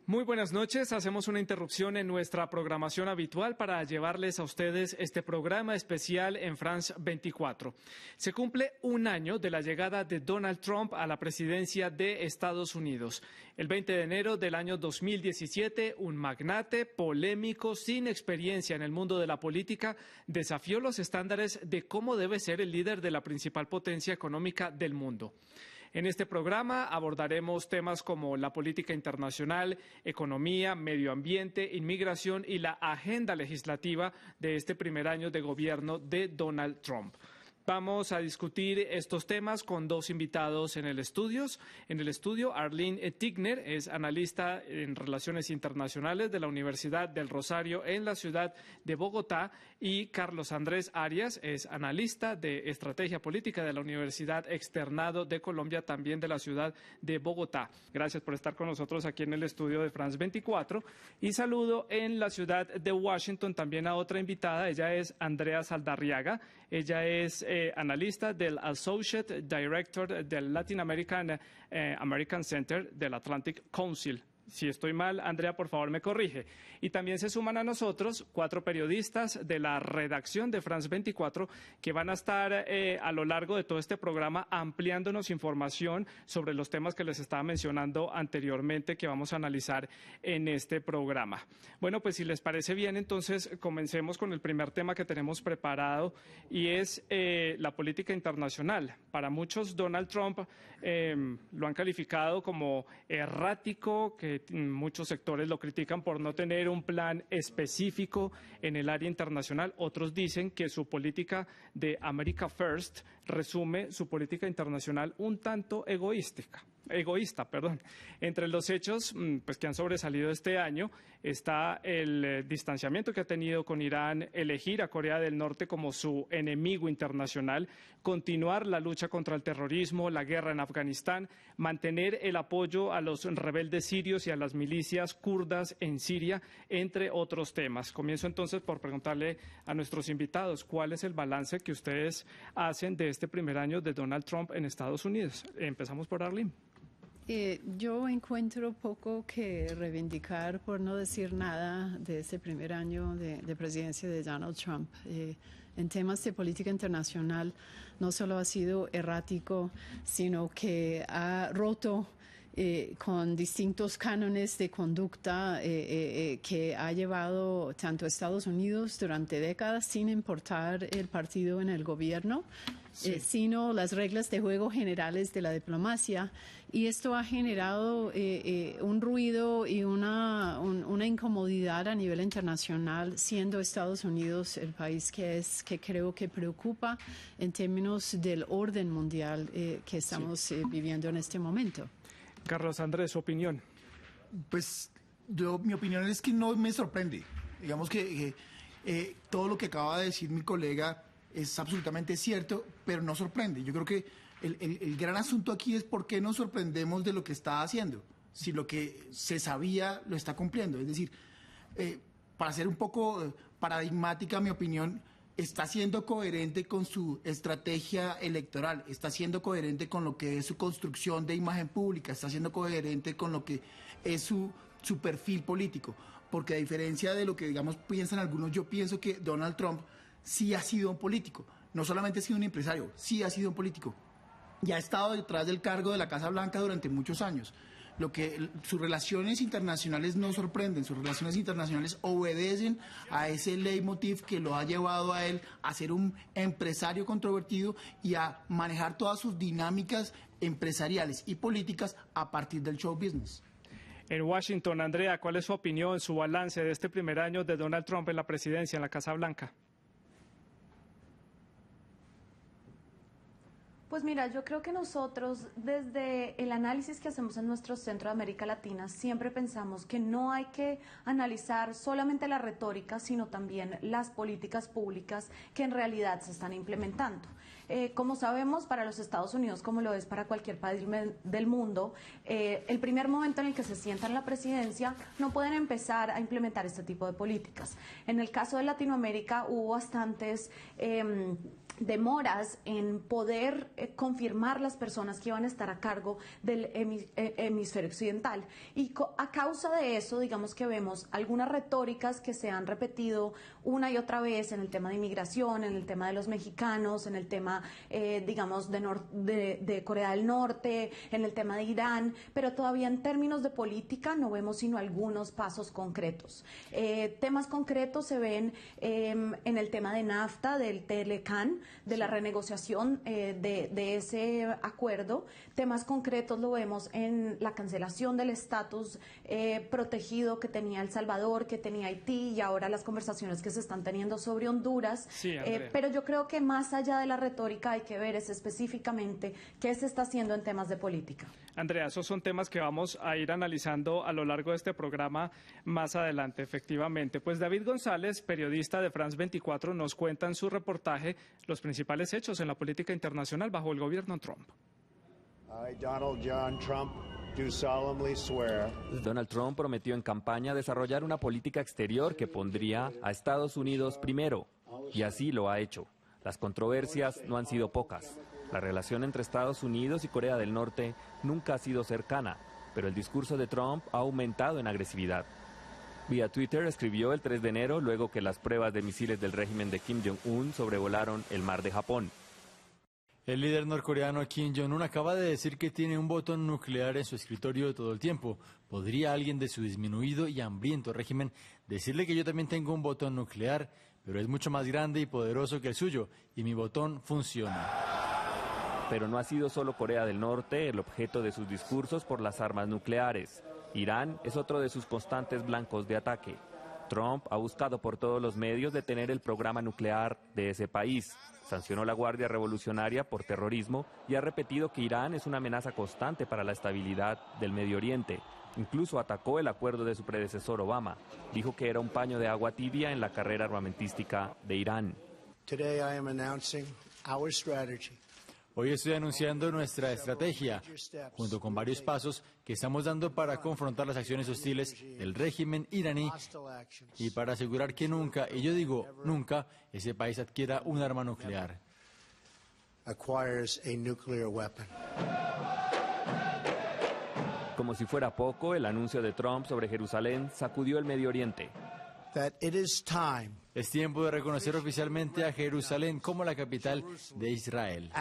Muy buenas noches. Hacemos una interrupción en nuestra programación habitual para llevarles a ustedes este programa especial en France 24. Se cumple un año de la llegada de Donald Trump a la presidencia de Estados Unidos. El 20 de enero del año 2017, un magnate polémico sin experiencia en el mundo de la política desafió los estándares de cómo debe ser el líder de la principal potencia económica del mundo. En este programa abordaremos temas como la política internacional, economía, medio ambiente, inmigración y la agenda legislativa de este primer año de gobierno de Donald Trump. Vamos a discutir estos temas con dos invitados en el estudio. En el estudio, Arlene Tigner es analista en Relaciones Internacionales de la Universidad del Rosario en la ciudad de Bogotá, y Carlos Andrés Arias es analista de Estrategia Política de la Universidad Externado de Colombia, también de la ciudad de Bogotá. Gracias por estar con nosotros aquí en el estudio de France 24. Y saludo en la ciudad de Washington también a otra invitada. Ella es Andrea Saldarriaga. Ella es analista del Associate Director del Latin American Center del Atlantic Council. Si estoy mal, Andrea, por favor, me corrige. Y también se suman a nosotros 4 periodistas de la redacción de France 24 que van a estar a lo largo de todo este programa ampliándonos información sobre los temas que les estaba mencionando anteriormente que vamos a analizar en este programa. Bueno, pues si les parece bien, entonces comencemos con el primer tema que tenemos preparado, y es la política internacional. Para muchos, Donald Trump lo han calificado como errático, que muchos sectores lo critican por no tener un plan específico en el área internacional. Otros dicen que su política de America First resume su política internacional un tanto egoísta. Entre los hechos pues, que han sobresalido este año está el distanciamiento que ha tenido con Irán, elegir a Corea del Norte como su enemigo internacional, continuar la lucha contra el terrorismo, la guerra en Afganistán, mantener el apoyo a los rebeldes sirios y a las milicias kurdas en Siria, entre otros temas. Comienzo entonces por preguntarle a nuestros invitados cuál es el balance que ustedes hacen de este primer año de Donald Trump en Estados Unidos. Empezamos por Arlene. Yo encuentro poco que reivindicar, por no decir nada, de este primer año de presidencia de Donald Trump. En temas de política internacional, no solo ha sido errático, sino que ha roto con distintos cánones de conducta que ha llevado tanto a Estados Unidos durante décadas, sin importar el partido en el gobierno, sino las reglas de juego generales de la diplomacia. Y esto ha generado un ruido y una incomodidad a nivel internacional, siendo Estados Unidos el país que creo que preocupa en términos del orden mundial que estamos viviendo en este momento. Carlos Andrés, su opinión. Pues mi opinión es que no me sorprende. Digamos que todo lo que acaba de decir mi colega es absolutamente cierto, pero no sorprende. Yo creo que el gran asunto aquí es por qué nos sorprendemos de lo que está haciendo, si lo que se sabía lo está cumpliendo. Es decir, para ser un poco paradigmática, mi opinión, está siendo coherente con su estrategia electoral, está siendo coherente con lo que es su construcción de imagen pública, está siendo coherente con lo que es su perfil político. Porque a diferencia de lo que, digamos, piensan algunos, yo pienso que Donald Trump sí ha sido un político. No solamente ha sido un empresario, sí ha sido un político. Y ha estado detrás del cargo de la Casa Blanca durante muchos años. Sus relaciones internacionales no sorprenden, sus relaciones internacionales obedecen a ese leitmotiv que lo ha llevado a él a ser un empresario controvertido y a manejar todas sus dinámicas empresariales y políticas a partir del show business. En Washington, Andrea, ¿cuál es su opinión, su balance de este primer año de Donald Trump en la presidencia, en la Casa Blanca? Pues mira, yo creo que nosotros desde el análisis que hacemos en nuestro Centro de América Latina siempre pensamos que no hay que analizar solamente la retórica, sino también las políticas públicas que en realidad se están implementando. Como sabemos, para los Estados Unidos, como lo es para cualquier país del mundo, el primer momento en el que se sientan en la presidencia no pueden empezar a implementar este tipo de políticas. En el caso de Latinoamérica hubo bastantes demoras en poder confirmar las personas que iban a estar a cargo del hemisferio occidental. Y a causa de eso, digamos que vemos algunas retóricas que se han repetido una y otra vez en el tema de inmigración, en el tema de los mexicanos, en el tema, digamos, de Corea del Norte, en el tema de Irán, pero todavía en términos de política no vemos sino algunos pasos concretos. Temas concretos se ven en el tema de NAFTA, del Telecan, de la renegociación de ese acuerdo. Temas concretos lo vemos en la cancelación del estatus protegido que tenía El Salvador, que tenía Haití, y ahora las conversaciones que se están teniendo sobre Honduras. Sí, pero yo creo que más allá de la retórica hay que ver es específicamente qué se está haciendo en temas de política. Andrea, esos son temas que vamos a ir analizando a lo largo de este programa más adelante, efectivamente. Pues David González, periodista de France 24, nos cuenta en su reportaje los principales hechos en la política internacional bajo el gobierno Trump. Donald Trump prometió en campaña desarrollar una política exterior que pondría a Estados Unidos primero, y así lo ha hecho. Las controversias no han sido pocas. La relación entre Estados Unidos y Corea del Norte nunca ha sido cercana, pero el discurso de Trump ha aumentado en agresividad. Vía Twitter escribió el 3 de enero, luego que las pruebas de misiles del régimen de Kim Jong-un sobrevolaron el mar de Japón. El líder norcoreano Kim Jong-un acaba de decir que tiene un botón nuclear en su escritorio todo el tiempo. ¿Podría alguien de su disminuido y hambriento régimen decirle que yo también tengo un botón nuclear, pero es mucho más grande y poderoso que el suyo, y mi botón funciona? Pero no ha sido solo Corea del Norte el objeto de sus discursos por las armas nucleares. Irán es otro de sus constantes blancos de ataque. Trump ha buscado por todos los medios detener el programa nuclear de ese país. Sancionó la Guardia Revolucionaria por terrorismo y ha repetido que Irán es una amenaza constante para la estabilidad del Medio Oriente. Incluso atacó el acuerdo de su predecesor Obama. Dijo que era un paño de agua tibia en la carrera armamentística de Irán. Hoy estoy anunciando nuestra estrategia, junto con varios pasos que estamos dando para confrontar las acciones hostiles del régimen iraní y para asegurar que nunca, y yo digo nunca, ese país adquiera un arma nuclear. Como si fuera poco, el anuncio de Trump sobre Jerusalén sacudió el Medio Oriente. Es tiempo de reconocer oficialmente a Jerusalén como la capital de Israel.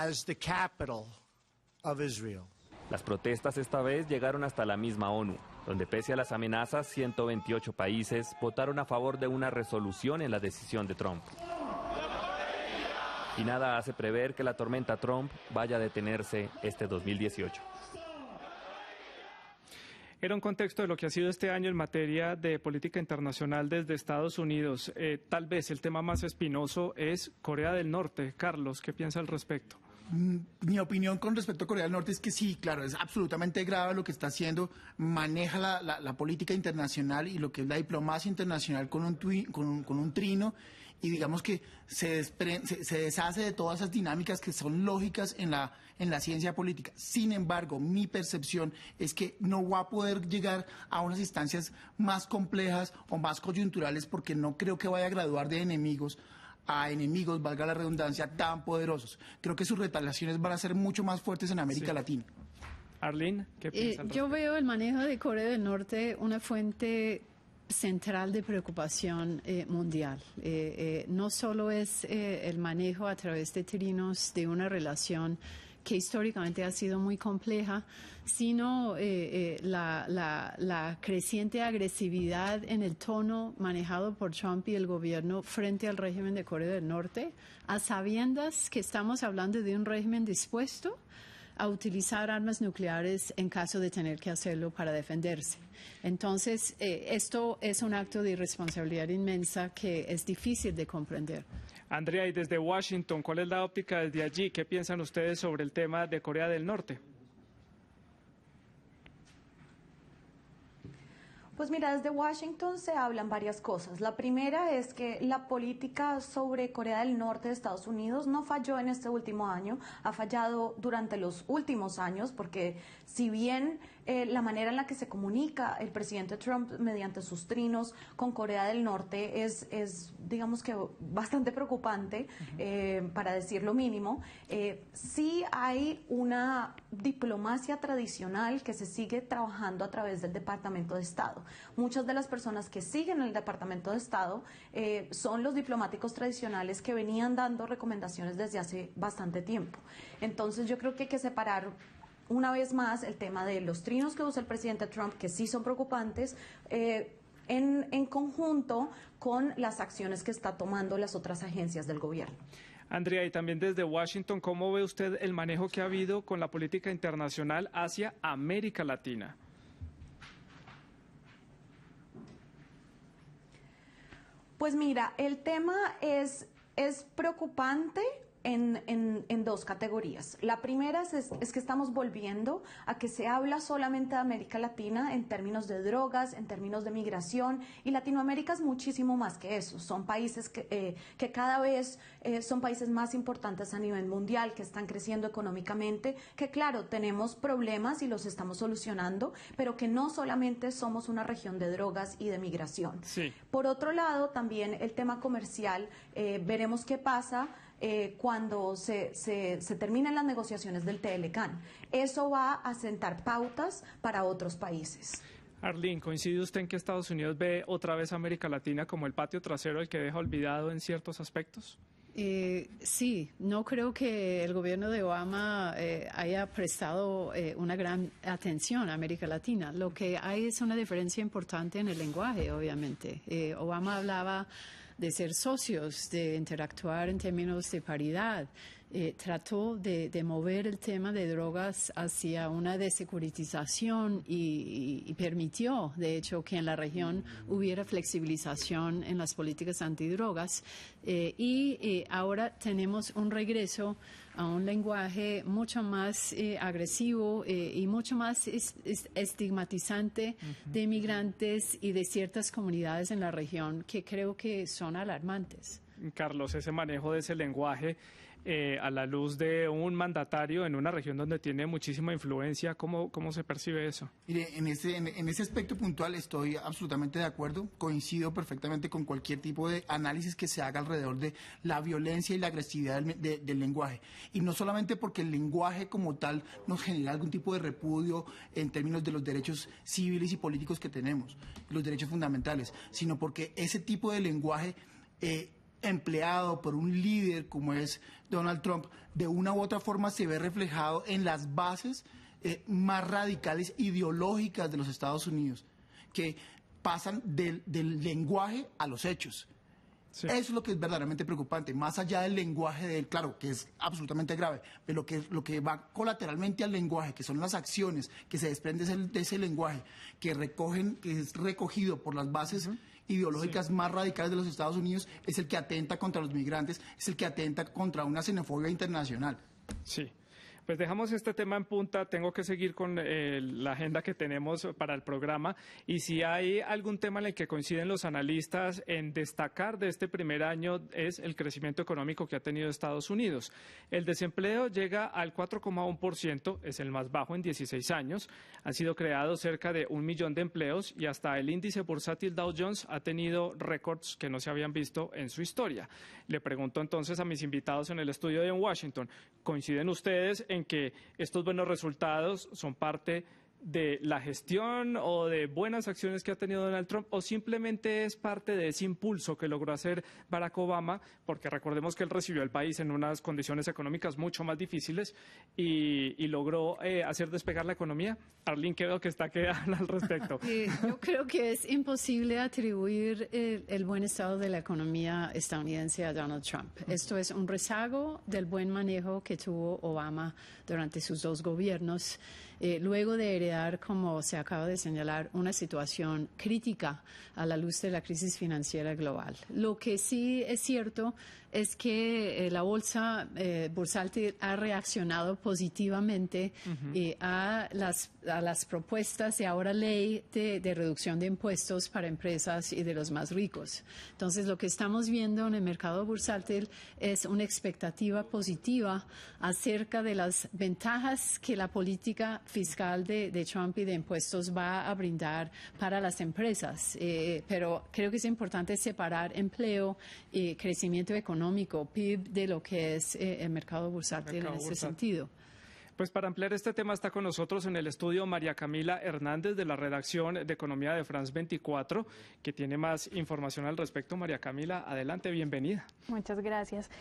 Las protestas esta vez llegaron hasta la misma ONU, donde pese a las amenazas, 128 países votaron a favor de una resolución en la decisión de Trump. Y nada hace prever que la tormenta Trump vaya a detenerse este 2018. Era un contexto de lo que ha sido este año en materia de política internacional desde Estados Unidos. Tal vez el tema más espinoso es Corea del Norte. Carlos, ¿qué piensa al respecto? Mi opinión con respecto a Corea del Norte es que sí, claro, es absolutamente grave lo que está haciendo, maneja la política internacional y lo que es la diplomacia internacional con un trino, y digamos que se deshace de todas esas dinámicas que son lógicas en la ciencia política. Sin embargo, mi percepción es que no va a poder llegar a unas instancias más complejas o más coyunturales, porque no creo que vaya a graduar de enemigos a enemigos, valga la redundancia, tan poderosos. Creo que sus retaliaciones van a ser mucho más fuertes en América Latina. Arlene, ¿qué piensa al respecto? Yo veo el manejo de Corea del Norte una fuente central de preocupación mundial. No solo es el manejo a través de trinos de una relación que históricamente ha sido muy compleja, sino la creciente agresividad en el tono manejado por Trump y el gobierno frente al régimen de Corea del Norte, a sabiendas que estamos hablando de un régimen dispuesto a utilizar armas nucleares en caso de tener que hacerlo para defenderse. Entonces, esto es un acto de irresponsabilidad inmensa que es difícil de comprender. Andrea, y desde Washington, ¿cuál es la óptica desde allí? ¿Qué piensan ustedes sobre el tema de Corea del Norte? Pues mira, desde Washington se hablan varias cosas. La primera es que la política sobre Corea del Norte de Estados Unidos no falló en este último año, ha fallado durante los últimos años, porque si bien la manera en la que se comunica el presidente Trump mediante sus trinos con Corea del Norte es digamos que bastante preocupante, para decir lo mínimo. Sí hay una diplomacia tradicional que se sigue trabajando a través del Departamento de Estado. Muchas de las personas que siguen el Departamento de Estado son los diplomáticos tradicionales que venían dando recomendaciones desde hace bastante tiempo. Entonces yo creo que hay que separar una vez más el tema de los trinos que usa el presidente Trump, que sí son preocupantes, en conjunto con las acciones que está tomando las otras agencias del gobierno. Andrea, y también desde Washington, ¿cómo ve usted el manejo que ha habido con la política internacional hacia América Latina? Pues mira, el tema es preocupante en dos categorías. La primera es que estamos volviendo a que se habla solamente de América Latina en términos de drogas, en términos de migración, y Latinoamérica es muchísimo más que eso. Son países que cada vez son países más importantes a nivel mundial, que están creciendo económicamente, que claro, tenemos problemas y los estamos solucionando, pero que no solamente somos una región de drogas y de migración. Sí. Por otro lado, también el tema comercial, veremos qué pasa cuando se terminen las negociaciones del TLCAN. Eso va a sentar pautas para otros países. Arlene, ¿coincide usted en que Estados Unidos ve otra vez a América Latina como el patio trasero, el que deja olvidado en ciertos aspectos? Sí, no creo que el gobierno de Obama haya prestado una gran atención a América Latina. Lo que hay es una diferencia importante en el lenguaje, obviamente. Obama hablaba de ser socios, de interactuar en términos de paridad. Trató de mover el tema de drogas hacia una desecuritización y permitió, de hecho, que en la región hubiera flexibilización en las políticas antidrogas. Ahora tenemos un regreso a un lenguaje mucho más agresivo y mucho más estigmatizante de migrantes y de ciertas comunidades en la región que creo que son alarmantes. Carlos, ese manejo de ese lenguaje a la luz de un mandatario en una región donde tiene muchísima influencia, ¿cómo se percibe eso? Mire, en ese aspecto puntual estoy absolutamente de acuerdo, coincido perfectamente con cualquier tipo de análisis que se haga alrededor de la violencia y la agresividad del lenguaje. Y no solamente porque el lenguaje como tal nos genera algún tipo de repudio en términos de los derechos civiles y políticos que tenemos, los derechos fundamentales, sino porque ese tipo de lenguaje empleado por un líder como es Donald Trump, de una u otra forma se ve reflejado en las bases más radicales ideológicas de los Estados Unidos, que pasan del lenguaje a los hechos. Sí. Eso es lo que es verdaderamente preocupante, más allá del lenguaje de él, claro, que es absolutamente grave, pero lo que va colateralmente al lenguaje, que son las acciones que se desprenden de ese lenguaje, que es recogido por las bases ideológicas más radicales de los Estados Unidos, es el que atenta contra los migrantes, es el que atenta contra una xenofobia internacional. Sí. Pues dejamos este tema en punta, tengo que seguir con la agenda que tenemos para el programa, y si hay algún tema en el que coinciden los analistas en destacar de este primer año es el crecimiento económico que ha tenido Estados Unidos. El desempleo llega al 4,1%, es el más bajo en 16 años, han sido creados cerca de 1 millón de empleos y hasta el índice bursátil Dow Jones ha tenido récords que no se habían visto en su historia. Le pregunto entonces a mis invitados en el estudio de Washington, ¿coinciden ustedes en que estos buenos resultados son parte de la gestión o de buenas acciones que ha tenido Donald Trump, o simplemente es parte de ese impulso que logró hacer Barack Obama, porque recordemos que él recibió el país en unas condiciones económicas mucho más difíciles y logró hacer despegar la economía? Arlene, creo que está que habla al respecto. Yo creo que es imposible atribuir el buen estado de la economía estadounidense a Donald Trump. Esto es un rezago del buen manejo que tuvo Obama durante sus dos gobiernos, luego de heredar, como se acaba de señalar, una situación crítica a la luz de la crisis financiera global. Lo que sí es cierto es que la bolsa bursátil ha reaccionado positivamente a las propuestas de ahora ley de reducción de impuestos para empresas y de los más ricos. Entonces, lo que estamos viendo en el mercado bursátil es una expectativa positiva acerca de las ventajas que la política fiscal de de Trump y de impuestos va a brindar para las empresas. Pero creo que es importante separar empleo y crecimiento económico, PIB, de lo que es el mercado bursátil en ese sentido. Pues para ampliar este tema está con nosotros en el estudio María Camila Hernández de la redacción de Economía de France 24, que tiene más información al respecto. María Camila, adelante, bienvenida. Muchas gracias.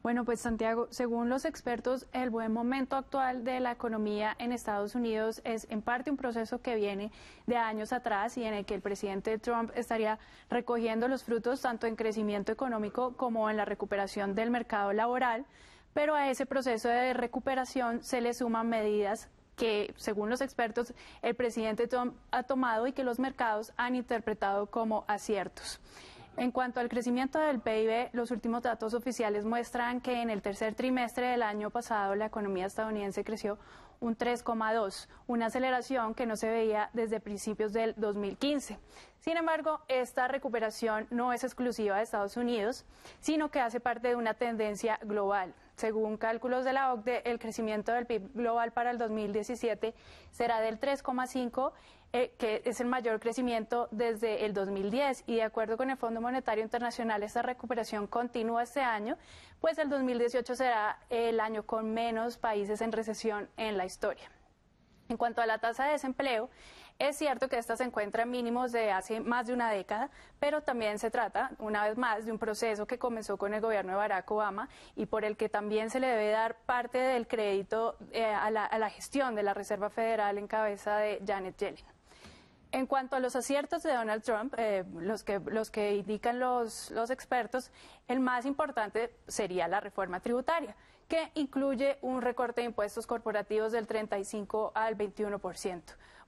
Bueno, pues Santiago, según los expertos, el buen momento actual de la economía en Estados Unidos es en parte un proceso que viene de años atrás y en el que el presidente Trump estaría recogiendo los frutos tanto en crecimiento económico como en la recuperación del mercado laboral. Pero a ese proceso de recuperación se le suman medidas que, según los expertos, el presidente Trump ha tomado y que los mercados han interpretado como aciertos. En cuanto al crecimiento del PIB, los últimos datos oficiales muestran que en el tercer trimestre del año pasado la economía estadounidense creció un 3,2, una aceleración que no se veía desde principios del 2015. Sin embargo, esta recuperación no es exclusiva de Estados Unidos, sino que hace parte de una tendencia global. Según cálculos de la OCDE, el crecimiento del PIB global para el 2017 será del 3,5%, que es el mayor crecimiento desde el 2010. Y de acuerdo con el Fondo Monetario Internacional, esta recuperación continúa este año, pues el 2018 será el año con menos países en recesión en la historia. En cuanto a la tasa de desempleo, es cierto que esta se encuentra en mínimos de hace más de una década, pero también se trata, una vez más, de un proceso que comenzó con el gobierno de Barack Obama y por el que también se le debe dar parte del crédito a la gestión de la Reserva Federal en cabeza de Janet Yellen. En cuanto a los aciertos de Donald Trump, los que indican los expertos, el más importante sería la reforma tributaria, que incluye un recorte de impuestos corporativos del 35 al 21%.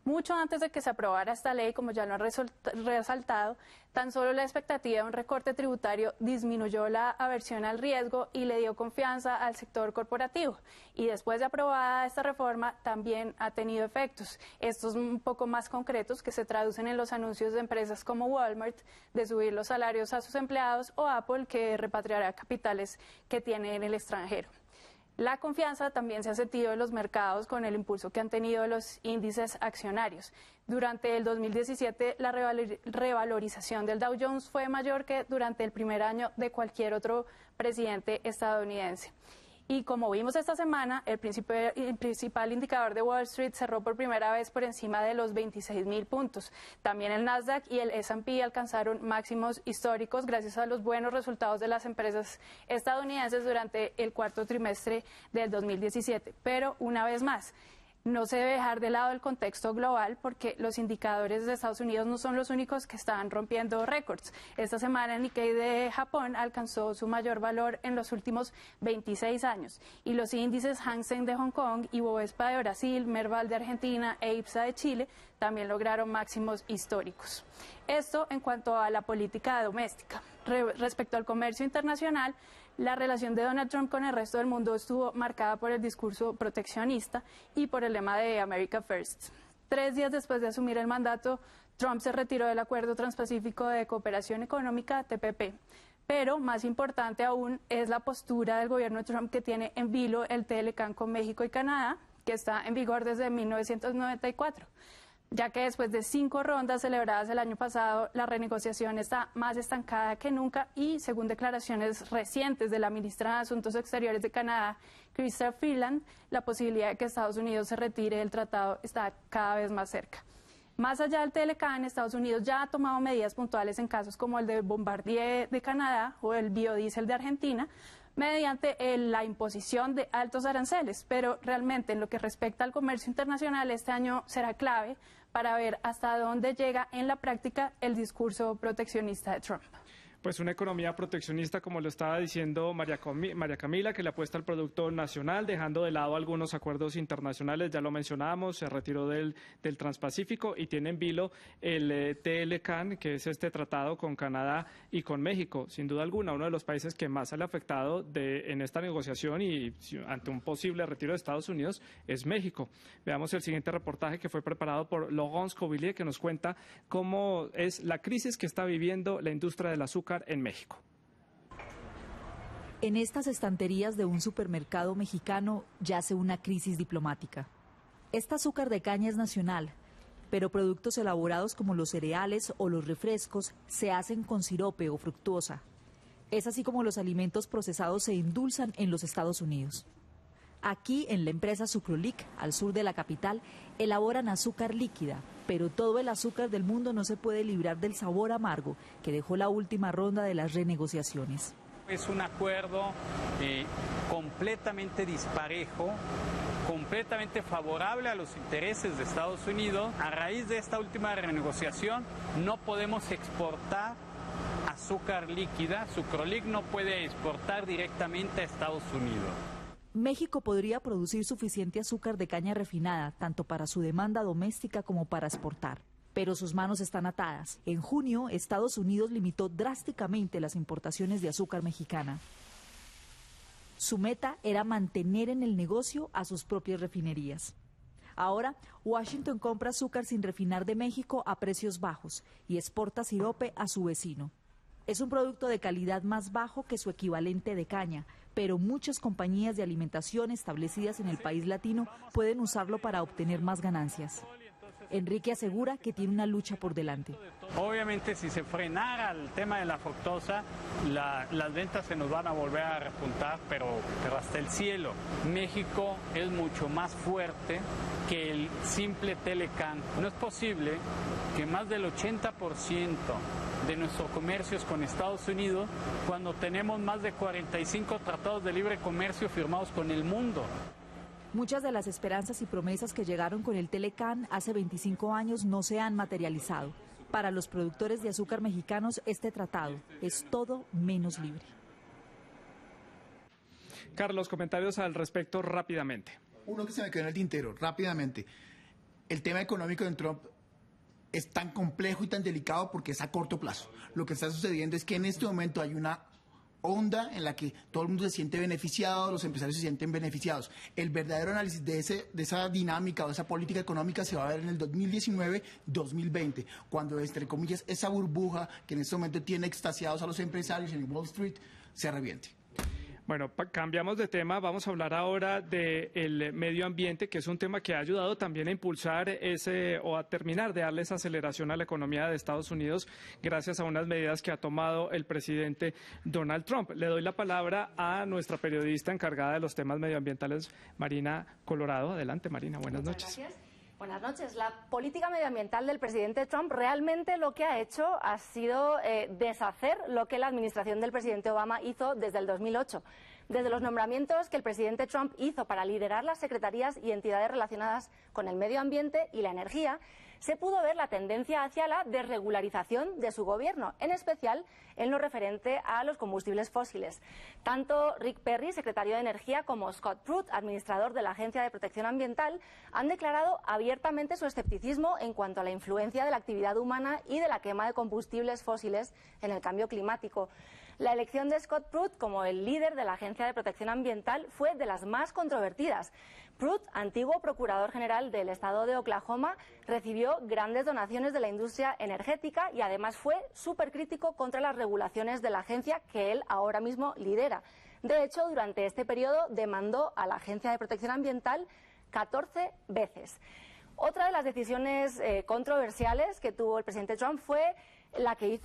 Mucho antes de que se aprobara esta ley, como ya lo han resaltado, tan solo la expectativa de un recorte tributario disminuyó la aversión al riesgo y le dio confianza al sector corporativo. Y después de aprobada esta reforma, también ha tenido efectos. Estos un poco más concretos que se traducen en los anuncios de empresas como Walmart de subir los salarios a sus empleados o Apple que repatriará capitales que tiene en el extranjero. La confianza también se ha sentido en los mercados con el impulso que han tenido los índices accionarios. Durante el 2017, la revalorización del Dow Jones fue mayor que durante el primer año de cualquier otro presidente estadounidense. Y como vimos esta semana, el principal indicador de Wall Street cerró por primera vez por encima de los 26.000 puntos. También el Nasdaq y el S&P alcanzaron máximos históricos gracias a los buenos resultados de las empresas estadounidenses durante el cuarto trimestre del 2017. Pero una vez más, no se debe dejar de lado el contexto global porque los indicadores de Estados Unidos no son los únicos que están rompiendo récords. Esta semana el Nikkei de Japón alcanzó su mayor valor en los últimos 26 años y los índices Hang Seng de Hong Kong y Bovespa de Brasil, Merval de Argentina e IPSA de Chile también lograron máximos históricos. Esto en cuanto a la política doméstica. Respecto al comercio internacional, la relación de Donald Trump con el resto del mundo estuvo marcada por el discurso proteccionista y por el lema de America First. 3 días después de asumir el mandato, Trump se retiró del Acuerdo Transpacífico de Cooperación Económica, TPP. Pero más importante aún es la postura del gobierno de Trump que tiene en vilo el TLCAN con México y Canadá, que está en vigor desde 1994. Ya que después de 5 rondas celebradas el año pasado, la renegociación está más estancada que nunca y, según declaraciones recientes de la ministra de Asuntos Exteriores de Canadá, Chrystia Freeland, la posibilidad de que Estados Unidos se retire del tratado está cada vez más cerca. Más allá del TLCAN, Estados Unidos ya ha tomado medidas puntuales en casos como el de Bombardier de Canadá o el biodiesel de Argentina, mediante la imposición de altos aranceles, pero realmente en lo que respecta al comercio internacional este año será clave para ver hasta dónde llega en la práctica el discurso proteccionista de Trump. Pues una economía proteccionista, como lo estaba diciendo María Camila, que le apuesta al producto nacional, dejando de lado algunos acuerdos internacionales, ya lo mencionábamos, se retiró del Transpacífico y tiene en vilo el TLCAN, que es este tratado con Canadá y con México. Sin duda alguna, uno de los países que más sale afectado en esta negociación y ante un posible retiro de Estados Unidos es México. Veamos el siguiente reportaje que fue preparado por Laurence Covillier, que nos cuenta cómo es la crisis que está viviendo la industria del azúcar en México. En estas estanterías de un supermercado mexicano yace una crisis diplomática. Esta azúcar de caña es nacional, pero productos elaborados como los cereales o los refrescos se hacen con sirope o fructuosa. Es así como los alimentos procesados se endulzan en los Estados Unidos. Aquí, en la empresa Sucrolic, al sur de la capital, elaboran azúcar líquida, pero todo el azúcar del mundo no se puede librar del sabor amargo que dejó la última ronda de las renegociaciones. Es un acuerdo completamente disparejo, completamente favorable a los intereses de Estados Unidos. A raíz de esta última renegociación no podemos exportar azúcar líquida. Sucrolic no puede exportar directamente a Estados Unidos. México podría producir suficiente azúcar de caña refinada, tanto para su demanda doméstica como para exportar. Pero sus manos están atadas. En junio, Estados Unidos limitó drásticamente las importaciones de azúcar mexicana. Su meta era mantener en el negocio a sus propias refinerías. Ahora, Washington compra azúcar sin refinar de México a precios bajos y exporta sirope a su vecino. Es un producto de calidad más bajo que su equivalente de caña, pero muchas compañías de alimentación establecidas en el país latino pueden usarlo para obtener más ganancias. Enrique asegura que tiene una lucha por delante. Obviamente, si se frenara el tema de la fructosa, las ventas se nos van a volver a repuntar, pero hasta el cielo. México es mucho más fuerte que el simple Telecán. No es posible que más del 80% de nuestro comercio es con Estados Unidos, cuando tenemos más de 45 tratados de libre comercio firmados con el mundo. Muchas de las esperanzas y promesas que llegaron con el Telecán hace 25 años no se han materializado. Para los productores de azúcar mexicanos, este tratado es todo menos libre. Carlos, comentarios al respecto rápidamente. Uno que se me quedó en el tintero, rápidamente. El tema económico de Trump es tan complejo y tan delicado porque es a corto plazo. Lo que está sucediendo es que en este momento hay una onda en la que todo el mundo se siente beneficiado, los empresarios se sienten beneficiados. El verdadero análisis de esa dinámica o de esa política económica se va a ver en el 2019-2020, cuando, entre comillas, esa burbuja que en este momento tiene extasiados a los empresarios en Wall Street se reviente. Bueno, cambiamos de tema, vamos a hablar ahora del medio ambiente, que es un tema que ha ayudado también a impulsar o a terminar de darle esa aceleración a la economía de Estados Unidos gracias a unas medidas que ha tomado el presidente Donald Trump. Le doy la palabra a nuestra periodista encargada de los temas medioambientales, Marina Colorado. Adelante, Marina, buenas noches. Gracias. Buenas noches. La política medioambiental del presidente Trump realmente lo que ha hecho ha sido deshacer lo que la administración del presidente Obama hizo desde el 2008. Desde los nombramientos que el presidente Trump hizo para liderar las secretarías y entidades relacionadas con el medio ambiente y la energía, se pudo ver la tendencia hacia la desregularización de su gobierno, en especial en lo referente a los combustibles fósiles. Tanto Rick Perry, secretario de Energía, como Scott Pruitt, administrador de la Agencia de Protección Ambiental, han declarado abiertamente su escepticismo en cuanto a la influencia de la actividad humana y de la quema de combustibles fósiles en el cambio climático. La elección de Scott Pruitt como el líder de la Agencia de Protección Ambiental fue de las más controvertidas. Pruitt, antiguo procurador general del estado de Oklahoma, recibió grandes donaciones de la industria energética y además fue súper crítico contra las regulaciones de la agencia que él ahora mismo lidera. De hecho, durante este periodo demandó a la Agencia de Protección Ambiental 14 veces. Otra de las decisiones controversiales que tuvo el presidente Trump fue la que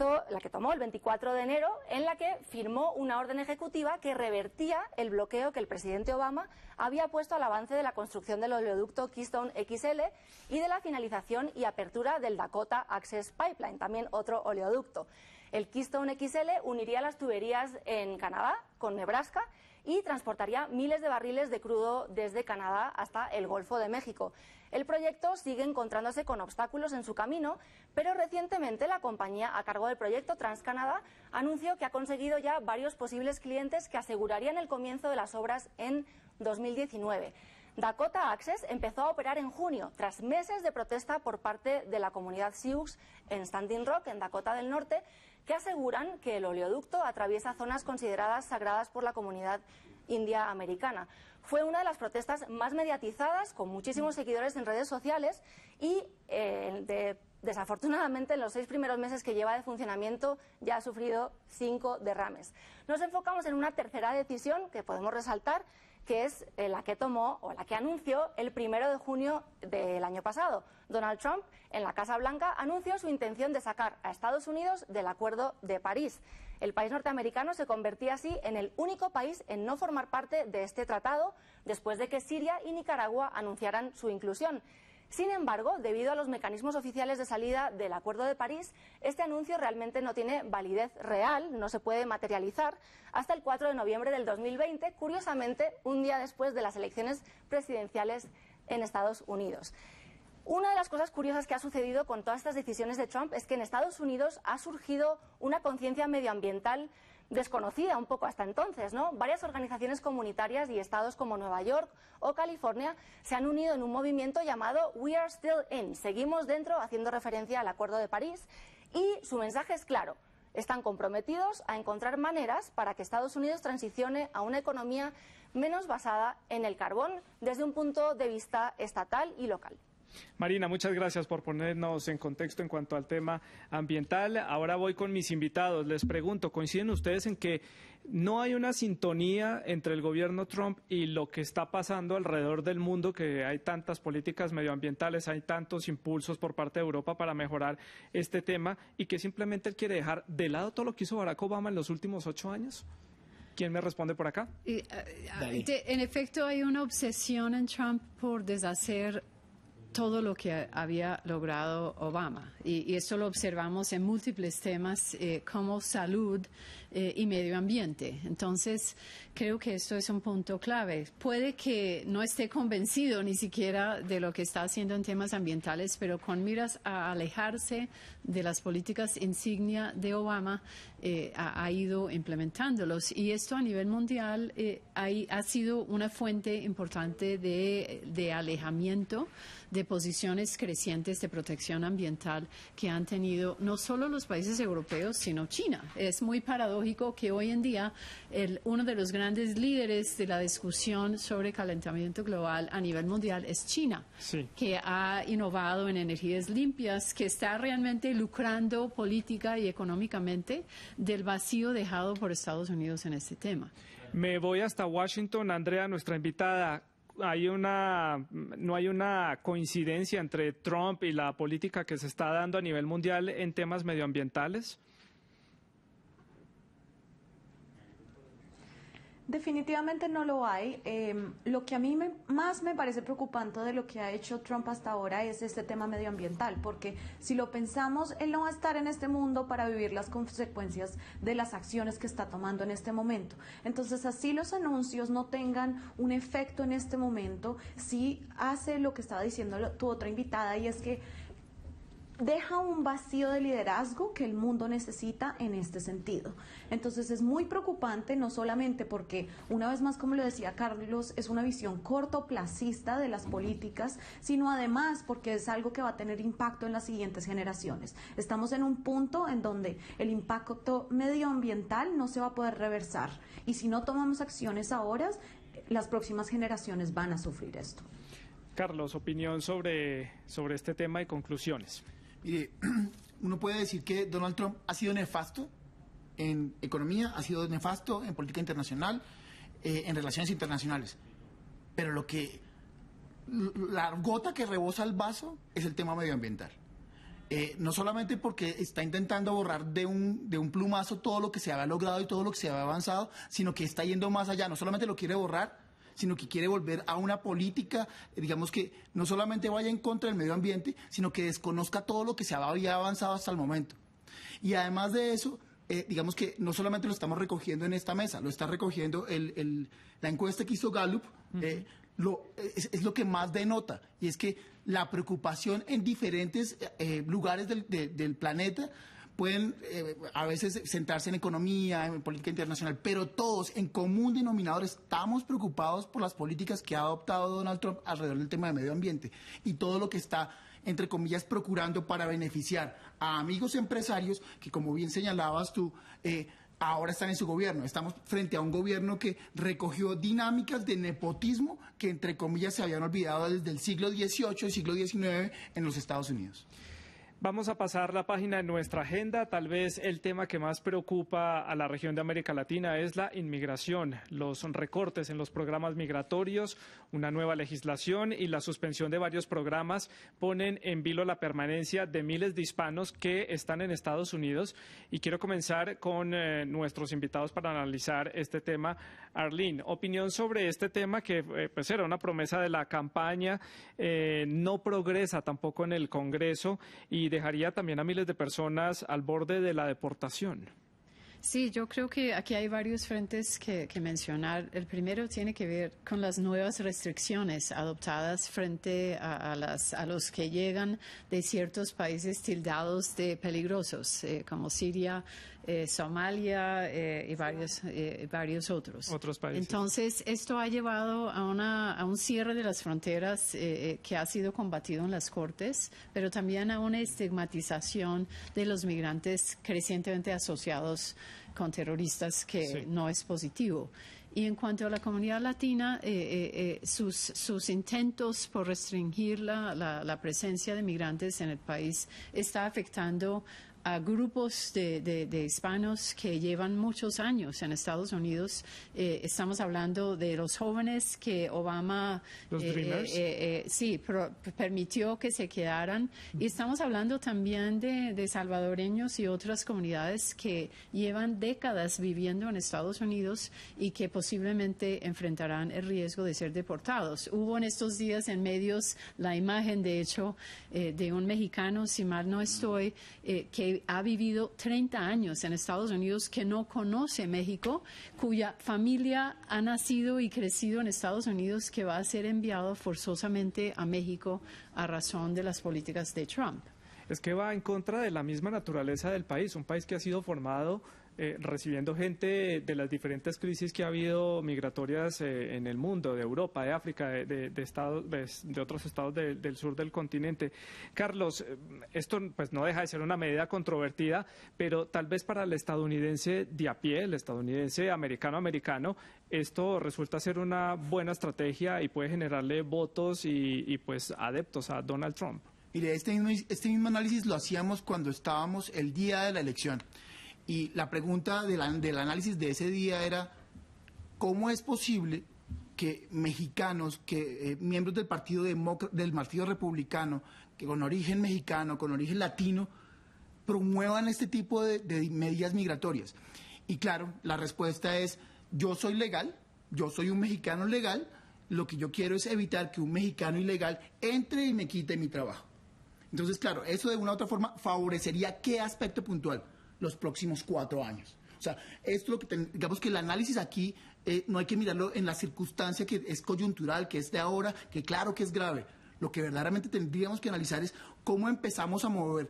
tomó el 24 de enero, en la que firmó una orden ejecutiva que revertía el bloqueo que el presidente Obama había puesto al avance de la construcción del oleoducto Keystone XL y de la finalización y apertura del Dakota Access Pipeline, también otro oleoducto. El Keystone XL uniría las tuberías en Canadá con Nebraska y transportaría miles de barriles de crudo desde Canadá hasta el Golfo de México. El proyecto sigue encontrándose con obstáculos en su camino, pero recientemente la compañía a cargo del proyecto, TransCanada, anunció que ha conseguido ya varios posibles clientes que asegurarían el comienzo de las obras en 2019. Dakota Access empezó a operar en junio, tras meses de protesta por parte de la comunidad Sioux en Standing Rock, en Dakota del Norte, que aseguran que el oleoducto atraviesa zonas consideradas sagradas por la comunidad india americana. Fue una de las protestas más mediatizadas, con muchísimos seguidores en redes sociales y desafortunadamente en los 6 primeros meses que lleva de funcionamiento ya ha sufrido 5 derrames. Nos enfocamos en una tercera decisión que podemos resaltar, que es la que tomó o la que anunció el 1 de junio del año pasado. Donald Trump, en la Casa Blanca, anunció su intención de sacar a Estados Unidos del Acuerdo de París. El país norteamericano se convertía así en el único país en no formar parte de este tratado después de que Siria y Nicaragua anunciaran su inclusión. Sin embargo, debido a los mecanismos oficiales de salida del Acuerdo de París, este anuncio realmente no tiene validez real, no se puede materializar hasta el 4 de noviembre del 2020, curiosamente un día después de las elecciones presidenciales en Estados Unidos. Una de las cosas curiosas que ha sucedido con todas estas decisiones de Trump es que en Estados Unidos ha surgido una conciencia medioambiental desconocida un poco hasta entonces, ¿no? Varias organizaciones comunitarias y estados como Nueva York o California se han unido en un movimiento llamado We Are Still In, seguimos dentro, haciendo referencia al Acuerdo de París, y su mensaje es claro: están comprometidos a encontrar maneras para que Estados Unidos transicione a una economía menos basada en el carbón desde un punto de vista estatal y local. Marina, muchas gracias por ponernos en contexto en cuanto al tema ambiental. Ahora voy con mis invitados. Les pregunto, ¿coinciden ustedes en que no hay una sintonía entre el gobierno Trump y lo que está pasando alrededor del mundo, que hay tantas políticas medioambientales, hay tantos impulsos por parte de Europa para mejorar este tema, y que simplemente él quiere dejar de lado todo lo que hizo Barack Obama en los últimos 8 años? ¿Quién me responde por acá? En efecto, hay una obsesión en Trump por deshacer todo lo que había logrado Obama. Y esto lo observamos en múltiples temas como salud y medio ambiente. Entonces, creo que esto es un punto clave. Puede que no esté convencido ni siquiera de lo que está haciendo en temas ambientales, pero con miras a alejarse de las políticas insignia de Obama, ha ido implementándolos. Y esto a nivel mundial ha sido una fuente importante de alejamiento de posiciones crecientes de protección ambiental que han tenido no solo los países europeos, sino China. Es muy paradójico que hoy en día uno de los grandes líderes de la discusión sobre calentamiento global a nivel mundial es China, sí, que ha innovado en energías limpias, que está realmente lucrando política y económicamente del vacío dejado por Estados Unidos en este tema. Me voy hasta Washington. Andrea, nuestra invitada. ¿No hay una coincidencia entre Trump y la política que se está dando a nivel mundial en temas medioambientales? Definitivamente no lo hay. Lo que a mí más me parece preocupante de lo que ha hecho Trump hasta ahora es este tema medioambiental, porque si lo pensamos, él no va a estar en este mundo para vivir las consecuencias de las acciones que está tomando en este momento. Entonces, así los anuncios no tengan un efecto en este momento, sí hace lo que estaba diciendo tu otra invitada, y es que deja un vacío de liderazgo que el mundo necesita en este sentido. Entonces es muy preocupante, no solamente porque, una vez más, como lo decía Carlos, es una visión cortoplacista de las políticas, sino además porque es algo que va a tener impacto en las siguientes generaciones. Estamos en un punto en donde el impacto medioambiental no se va a poder reversar, y si no tomamos acciones ahora, las próximas generaciones van a sufrir esto. Carlos, opinión sobre este tema y conclusiones. Mire, uno puede decir que Donald Trump ha sido nefasto en economía, ha sido nefasto en política internacional, en relaciones internacionales. Pero la gota que rebosa el vaso es el tema medioambiental. No solamente porque está intentando borrar de un plumazo todo lo que se había logrado y todo lo que se había avanzado, sino que está yendo más allá. No solamente lo quiere borrar, sino que quiere volver a una política, digamos, que no solamente vaya en contra del medio ambiente, sino que desconozca todo lo que se había avanzado hasta el momento. Y además de eso, digamos que no solamente lo estamos recogiendo en esta mesa, lo está recogiendo la encuesta que hizo Gallup, es lo que más denota, y es que la preocupación en diferentes lugares del planeta pueden a veces centrarse en economía, en política internacional, pero todos en común denominador estamos preocupados por las políticas que ha adoptado Donald Trump alrededor del tema de medio ambiente y todo lo que está, entre comillas, procurando para beneficiar a amigos empresarios que, como bien señalabas tú, ahora están en su gobierno. Estamos frente a un gobierno que recogió dinámicas de nepotismo que, entre comillas, se habían olvidado desde el siglo XVIII y siglo XIX en los Estados Unidos. Vamos a pasar la página en nuestra agenda. Tal vez el tema que más preocupa a la región de América Latina es la inmigración, los recortes en los programas migratorios, una nueva legislación y la suspensión de varios programas ponen en vilo la permanencia de miles de hispanos que están en Estados Unidos. Y quiero comenzar con nuestros invitados para analizar este tema. Arlene, opinión sobre este tema que pues era una promesa de la campaña, no progresa tampoco en el Congreso y dejaría también a miles de personas al borde de la deportación. Sí, yo creo que aquí hay varios frentes que mencionar. El primero tiene que ver con las nuevas restricciones adoptadas frente a los que llegan de ciertos países tildados de peligrosos, como Siria, Somalia y varios otros países. Entonces, esto ha llevado a un cierre de las fronteras que ha sido combatido en las Cortes, pero también a una estigmatización de los migrantes crecientemente asociados con terroristas que no es positivo. Y en cuanto a la comunidad latina, sus intentos por restringir la presencia de migrantes en el país está afectando a grupos de hispanos que llevan muchos años en Estados Unidos. Estamos hablando de los jóvenes que Obama permitió que se quedaran. Y estamos hablando también de salvadoreños y otras comunidades que llevan décadas viviendo en Estados Unidos y que posiblemente enfrentarán el riesgo de ser deportados. Hubo en estos días en medios la imagen, de hecho, de un mexicano, si mal no estoy, que ha vivido 30 años en Estados Unidos, que no conoce México, cuya familia ha nacido y crecido en Estados Unidos, que va a ser enviado forzosamente a México a razón de las políticas de Trump. Es que va en contra de la misma naturaleza del país, un país que ha sido formado recibiendo gente de las diferentes crisis que ha habido migratorias en el mundo, de Europa, de África, de otros estados del sur del continente. Carlos, esto pues no deja de ser una medida controvertida, pero tal vez para el estadounidense de a pie, el estadounidense americano, esto resulta ser una buena estrategia y puede generarle votos y pues adeptos a Donald Trump. Mire, este mismo análisis lo hacíamos cuando estábamos el día de la elección. Y la pregunta del análisis de ese día era, ¿cómo es posible que mexicanos, miembros del Partido Republicano, que con origen mexicano, con origen latino, promuevan este tipo de medidas migratorias? Y claro, la respuesta es, yo soy legal, yo soy un mexicano legal, lo que yo quiero es evitar que un mexicano ilegal entre y me quite mi trabajo. Entonces, claro, eso de una u otra forma favorecería ¿qué aspecto puntual? Los próximos 4 años. O sea, esto digamos que el análisis aquí no hay que mirarlo en la circunstancia que es coyuntural, que es de ahora, que claro que es grave. Lo que verdaderamente tendríamos que analizar es cómo empezamos a mover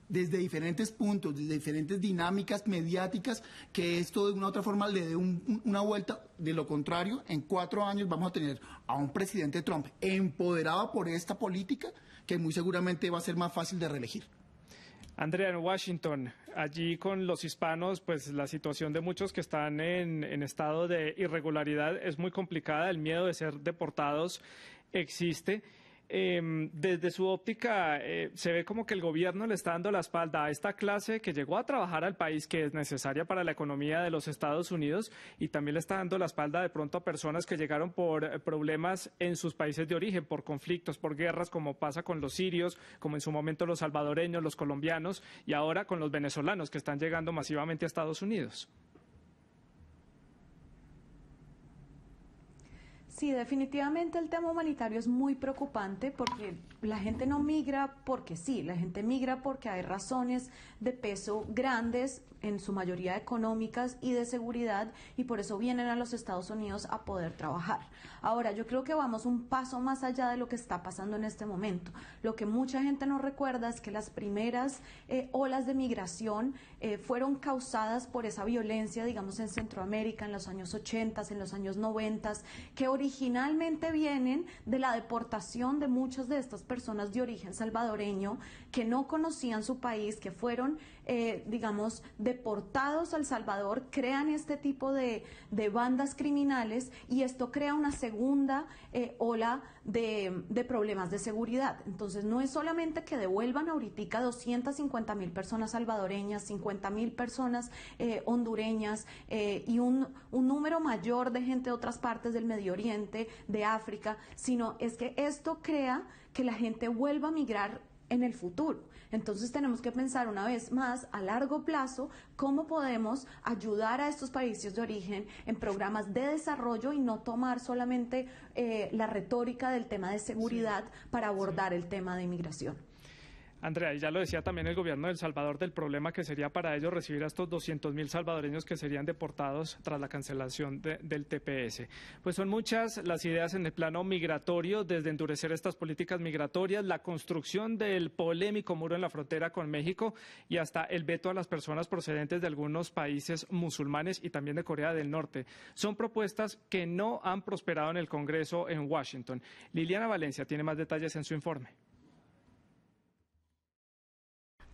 desde diferentes puntos, desde diferentes dinámicas mediáticas, que esto de una u otra forma le dé una vuelta. De lo contrario, en 4 años vamos a tener a un presidente Trump empoderado por esta política que muy seguramente va a ser más fácil de reelegir. Andrea, en Washington, allí con los hispanos, pues la situación de muchos que están en estado de irregularidad es muy complicada, el miedo de ser deportados existe. Desde su óptica, se ve como que el gobierno le está dando la espalda a esta clase que llegó a trabajar al país, que es necesaria para la economía de los Estados Unidos, y también le está dando la espalda de pronto a personas que llegaron por problemas en sus países de origen, por conflictos, por guerras, como pasa con los sirios, como en su momento los salvadoreños, los colombianos, y ahora con los venezolanos que están llegando masivamente a Estados Unidos. Sí, definitivamente el tema humanitario es muy preocupante porque la gente no migra porque sí, la gente migra porque hay razones de peso grandes, en su mayoría económicas y de seguridad, y por eso vienen a los Estados Unidos a poder trabajar. Ahora, yo creo que vamos un paso más allá de lo que está pasando en este momento. Lo que mucha gente no recuerda es que las primeras olas de migración fueron causadas por esa violencia, digamos, en Centroamérica en los años 80, en los años 90, que originalmente vienen de la deportación de muchas de estas personas de origen salvadoreño que no conocían su país, que fueron digamos, deportados a El Salvador, crean este tipo de bandas criminales y esto crea una segunda ola de problemas de seguridad. Entonces no es solamente que devuelvan ahorita 250.000 personas salvadoreñas, 50.000 personas hondureñas y un número mayor de gente de otras partes del Medio Oriente, de África, sino es que esto crea que la gente vuelva a migrar en el futuro. Entonces tenemos que pensar una vez más a largo plazo cómo podemos ayudar a estos países de origen en programas de desarrollo y no tomar solamente la retórica del tema de seguridad para abordar el tema de inmigración. Andrea, y ya lo decía también el gobierno de El Salvador del problema que sería para ellos recibir a estos 200.000 salvadoreños que serían deportados tras la cancelación del TPS. Pues son muchas las ideas en el plano migratorio, desde endurecer estas políticas migratorias, la construcción del polémico muro en la frontera con México y hasta el veto a las personas procedentes de algunos países musulmanes y también de Corea del Norte. Son propuestas que no han prosperado en el Congreso en Washington. Liliana Valencia tiene más detalles en su informe.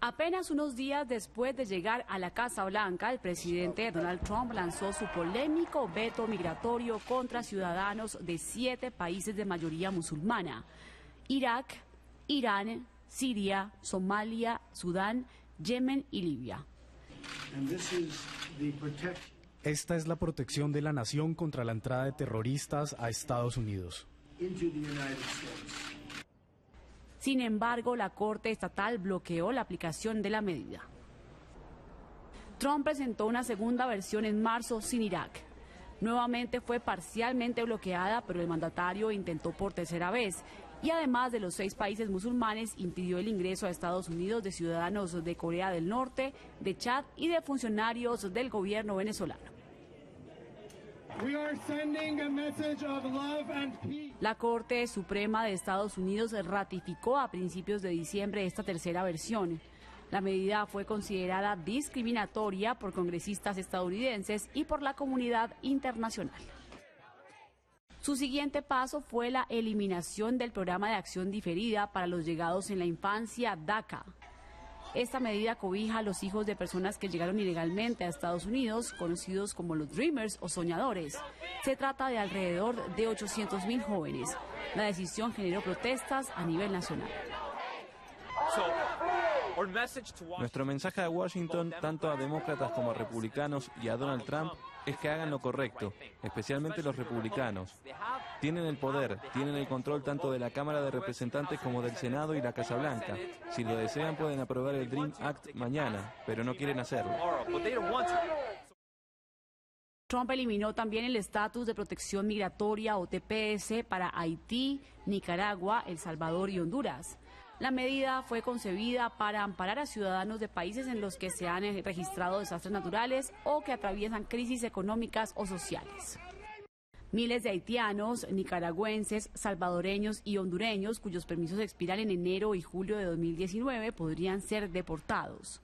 Apenas unos días después de llegar a la Casa Blanca, el presidente Donald Trump lanzó su polémico veto migratorio contra ciudadanos de 7 países de mayoría musulmana: Irak, Irán, Siria, Somalia, Sudán, Yemen y Libia. Esta es la protección de la nación contra la entrada de terroristas a Estados Unidos. Sin embargo, la Corte Estatal bloqueó la aplicación de la medida. Trump presentó una segunda versión en marzo sin Irak. Nuevamente fue parcialmente bloqueada, pero el mandatario intentó por tercera vez. Y además de los 6 países musulmanes, impidió el ingreso a Estados Unidos de ciudadanos de Corea del Norte, de Chad y de funcionarios del gobierno venezolano. La Corte Suprema de Estados Unidos ratificó a principios de diciembre esta tercera versión. La medida fue considerada discriminatoria por congresistas estadounidenses y por la comunidad internacional. Su siguiente paso fue la eliminación del programa de acción diferida para los llegados en la infancia, DACA. Esta medida cobija a los hijos de personas que llegaron ilegalmente a Estados Unidos, conocidos como los Dreamers o soñadores. Se trata de alrededor de 800.000 jóvenes. La decisión generó protestas a nivel nacional. Nuestro mensaje a Washington, tanto a demócratas como a republicanos y a Donald Trump, es que hagan lo correcto, especialmente los republicanos. Tienen el poder, tienen el control tanto de la Cámara de Representantes como del Senado y la Casa Blanca. Si lo desean pueden aprobar el Dream Act mañana, pero no quieren hacerlo. Trump eliminó también el estatus de protección migratoria o TPS para Haití, Nicaragua, El Salvador y Honduras. La medida fue concebida para amparar a ciudadanos de países en los que se han registrado desastres naturales o que atraviesan crisis económicas o sociales. Miles de haitianos, nicaragüenses, salvadoreños y hondureños cuyos permisos expiran en enero y julio de 2019 podrían ser deportados.